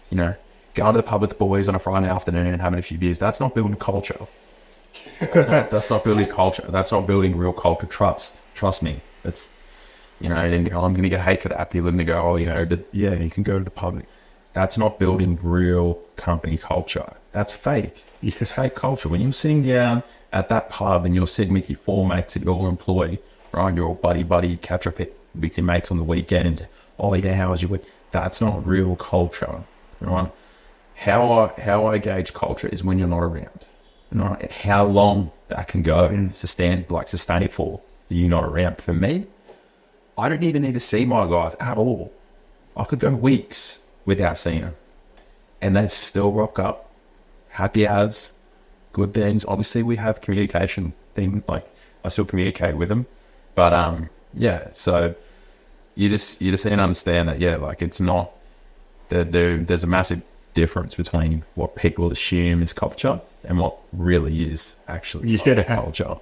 You know, going to the pub with the boys on a Friday afternoon and having a few beers, that's not building culture. That's not building culture. That's not building real culture trust. Trust me. It's, you know, and I'm going to get hate for that. People are going to go, you know, yeah, you can go to the pub. That's not building real company culture. That's fake. It's fake culture. When you're sitting down at that pub and you're sitting with your 4 mates that you're employed, right? You're all buddy, catch up with your mates on the weekend. Oh yeah, how was your week? That's not real culture, right? How I gauge culture is when you're not around, right? And how long that can go and sustain it for you not around. For me, I don't even need to see my guys at all. I could go weeks without seeing them, and they still rock up, happy as, good things. Obviously, we have communication thing. Like I still communicate with them, but yeah. So you just need to understand that, yeah, like it's not that there's a massive difference between what people assume is culture and what really is actually culture.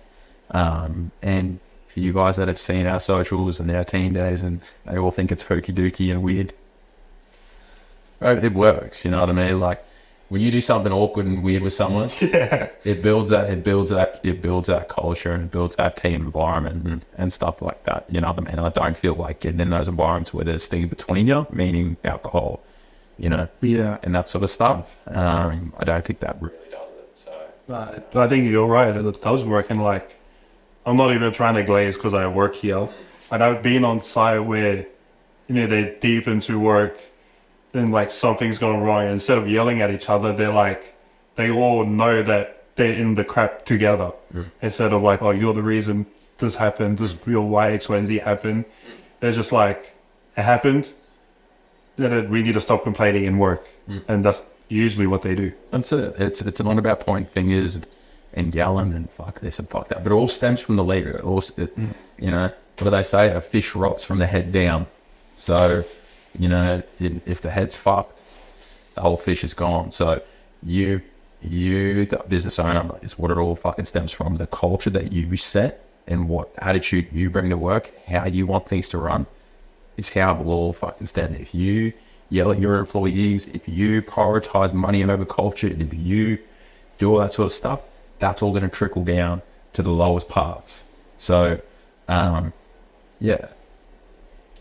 And for you guys that have seen our socials and our team days and they all think it's hokey dokey and weird, it works, you know what I mean? Like when you do something awkward and weird with someone, it builds that culture and it builds that team environment and stuff like that, you know what I mean? I don't feel like getting in those environments where there's things between you, meaning alcohol, you know, and that sort of stuff. I don't think that really does it. So, but I think you're right. It does work. And like, I'm not even trying to glaze because I work here. And I've been on site where, you know, they're deep into work and like something's gone wrong. And instead of yelling at each other, they're like, they all know that they're in the crap together. Instead of like, oh, you're the reason this happened, this real Y, X, Y, and Z happened. They're just like, it happened. Then we need to stop complaining and work. And that's usually what they do. That's it. It's not about pointing fingers and yelling and fuck this and fuck that. But it all stems from the leader. You know, what do they say? A fish rots from the head down. So, you know, if the head's fucked, the whole fish is gone. So you, the business owner, is what it all fucking stems from. The culture that you set and what attitude you bring to work, how you want things to run, is how it will all fucking stand. If you yell at your employees, if you prioritize money over culture, if you do all that sort of stuff, that's all going to trickle down to the lowest parts. So, yeah.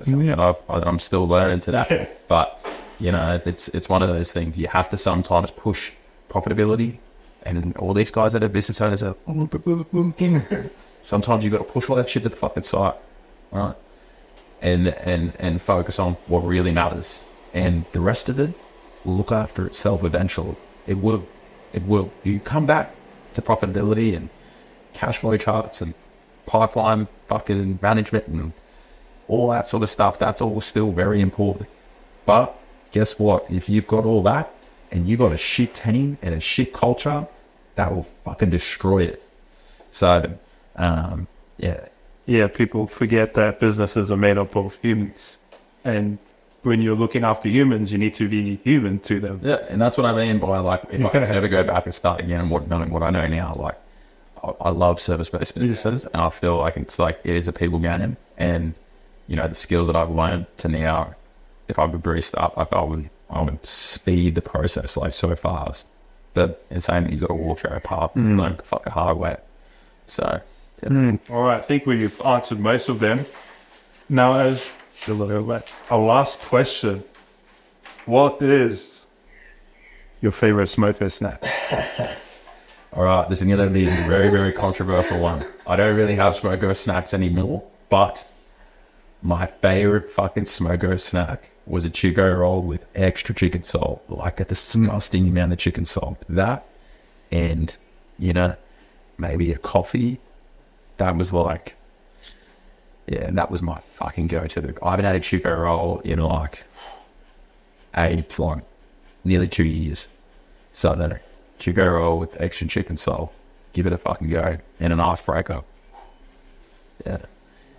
I'm still learning to that, but you know, it's one of those things. You have to sometimes push profitability, and all these guys that are business owners are. Sometimes you got to push all that shit to the fucking side, right? And focus on what really matters, and the rest of it will look after itself eventually. It will. You come back to profitability and cash flow charts and pipeline fucking management and all that sort of stuff. That's all still very important. But guess what? If you've got all that and you got a shit team and a shit culture, that will fucking destroy it. So, yeah. Yeah, people forget that businesses are made up of humans. And when you're looking after humans, you need to be human to them. Yeah, and that's what I mean by, like, if I could ever go back and start again, knowing what I know now, like, I love service-based businesses, and I feel like it's like it is a people game. And, you know, the skills that I've learned to now, if I could barista up, like, I would speed the process, like, so fast. But it's saying that you've got to walk your own path and learn the fucking hard way. So, All right, I think we've answered most of them. Now, as our last question, what is your favorite smoker snack? All right, this is going to be a very, very controversial one. I don't really have smoker snacks anymore, but my favorite fucking smoker snack was a Chico roll with extra chicken salt, like a disgusting amount of chicken salt. That, and, you know, maybe a coffee. That was like, yeah, that was my fucking go-to. I haven't had a Chico roll in like nearly 2 years. So no, Chico roll with extra chicken salt. Give it a fucking go. And an icebreaker. Yeah.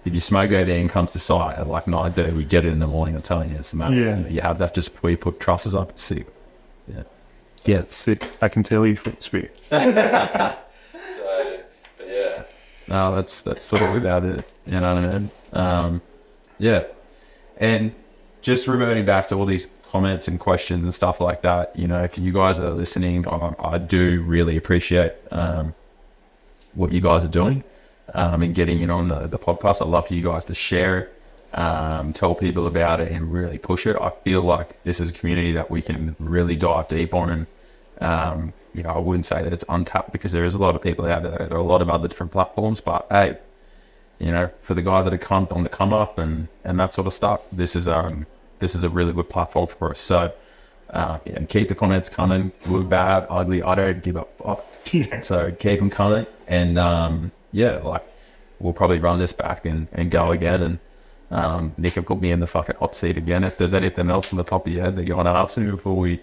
If you smoke over there and comes to site at like 9:30, we get it in the morning. I'm telling you, it's the matter. Yeah. You have that just before you put trusses up. It's sick. Yeah. Yeah, it's sick. I can tell you from experience. No, that's sort of about it. You know what I mean? Yeah. And just reverting back to all these comments and questions and stuff like that, you know, if you guys are listening, I do really appreciate what you guys are doing and getting in on the podcast. I'd love for you guys to share it, tell people about it and really push it. I feel like this is a community that we can really dive deep on, and you know, I wouldn't say that it's untapped because there is a lot of people out there. There are a lot of other different platforms, but hey, you know, for the guys that are on the come up and that sort of stuff, this is a really good platform for us. So, and keep the comments coming, good, bad, ugly. I don't give a fuck. So keep them coming, and yeah, like we'll probably run this back and go again. And Nick will put me in the fucking hot seat again if there's anything else on the top of your head that you want to ask me before we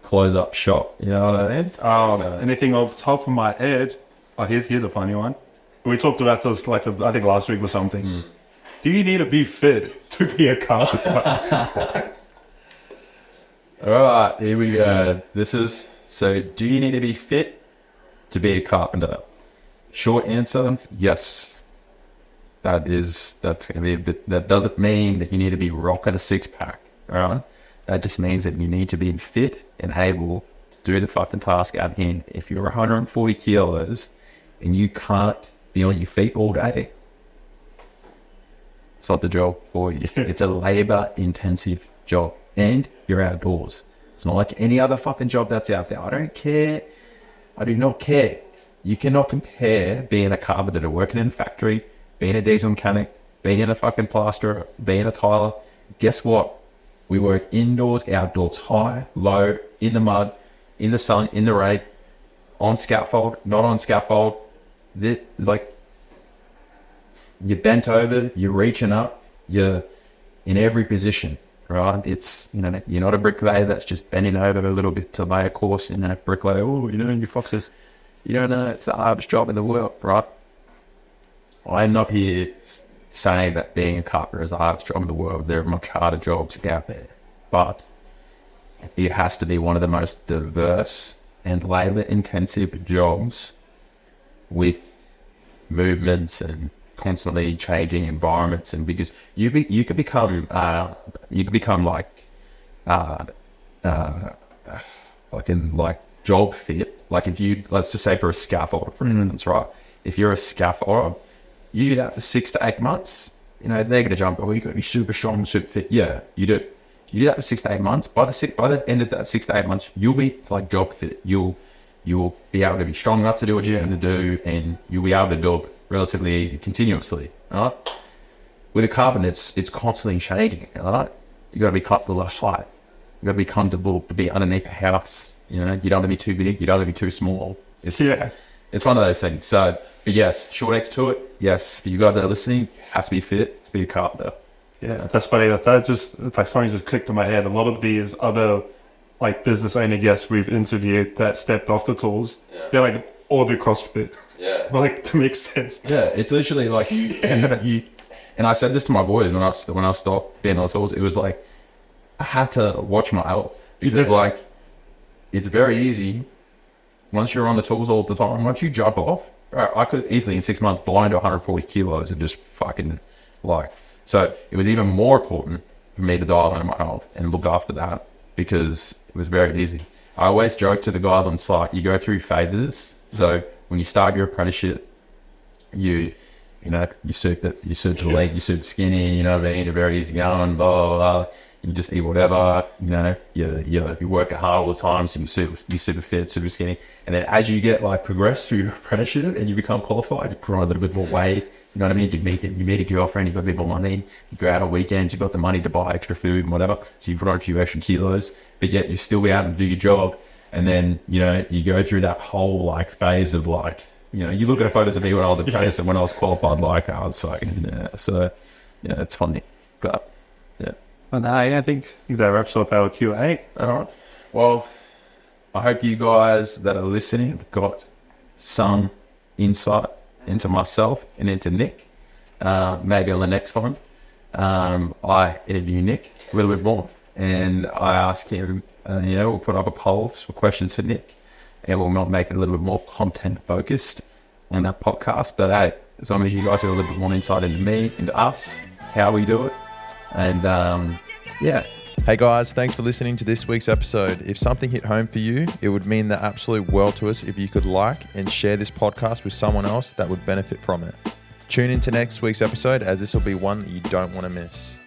close up shop. You know what I mean? Anything off the top of my head? Oh, here's the funny one. We talked about this like I think last week or something. Do you need to be fit to be a carpenter? All right, here we go. So do you need to be fit to be a carpenter? Short answer, yes. That's going to be a bit, that doesn't mean that you need to be rocking a six-pack, all right? That just means that you need to be fit and able to do the fucking task at hand. If you're 140 kilos and you can't be on your feet all day, it's not the job for you. It's a labor-intensive job, and you're outdoors. It's not like any other fucking job that's out there. I don't care. I do not care. You cannot compare being a carpenter to working in a factory, being a diesel mechanic, being a fucking plasterer, being a tiler. Guess what? We work indoors, outdoors, high, low, in the mud, in the sun, in the rain, on scaffold, not on scaffold. Like, you're bent over, you're reaching up, you're in every position, right? It's, you know, you're not a bricklayer that's just bending over a little bit to lay a course in a bricklayer. Oh, you know, you foxes, you don't know, it's the hardest job in the world, right? I'm not here saying that being a carpenter is the hardest job in the world. There are much harder jobs out there, but it has to be one of the most diverse and labor-intensive jobs with movements and constantly changing environments. And because you could become like job fit. Like if you, let's just say for a scaffolder, for instance, right? If you're a scaffolder, you do that for 6 to 8 months. You know, they're going to jump, oh, you got to be super strong, super fit. Yeah, you do. You do that for 6 to 8 months. By the end of that 6 to 8 months, you'll be like job fit. You'll be able to be strong enough to do what you're going to do, and you'll be able to do it relatively easy, continuously. Right? With a carpenter, it's constantly changing. Right? You got to be comfortable at height. You got to be comfortable to be underneath a house. You know, you don't want to be too big. You don't want to be too small. It's one of those things. So, but yes, short answer to it, yes. For you guys that are listening, you have to be fit to be a carpenter. Yeah, that's funny. That just, like, something just clicked in my head. A lot of these other, like, business owner guests we've interviewed that stepped off the tools, they're like all do CrossFit. Yeah. But like, to make sense. Yeah, it's literally like you, and I said this to my boys when I stopped being on the tools. It was like I had to watch my health because like it's very easy once you're on the tools all the time. Once you jump off, I could easily in 6 months blind to 140 kilos and just fucking like. So it was even more important for me to dial in my health and look after that because it was very easy. I always joke to the guys on site, you go through phases. So when you start your apprenticeship, you super lean, you super skinny, you know what I mean? You're very easy going, blah, blah, blah. You just eat whatever, you know, you work hard all the time, so you're super fit, super skinny. And then as you get like progress through your apprenticeship and you become qualified, you put on a little bit more weight, you know what I mean? You meet a girlfriend, you've got a bit more money, you go out on weekends, you've got the money to buy extra food and whatever. So you put on a few extra kilos, but yet you still be able to do your job. And then, you know, you go through that whole like phase of like, you know, you look at photos of me when I was apprentice and when I was qualified, like I was like, yeah. So yeah, it's funny, but yeah. And I think that wraps up our Q&A. All right. Well, I hope you guys that are listening got some insight into myself and into Nick. Maybe on the next one, I interview Nick a little bit more, and I ask him. You know, we'll put up a poll for questions for Nick, and we'll make it a little bit more content focused on that podcast. But hey, as long as you guys have a little bit more insight into me, into us, how we do it, and yeah. Hey guys, thanks for listening to this week's episode. If something hit home for you, it would mean the absolute world to us if you could like and share this podcast with someone else that would benefit from it. Tune into next week's episode, as this will be one that you don't want to miss.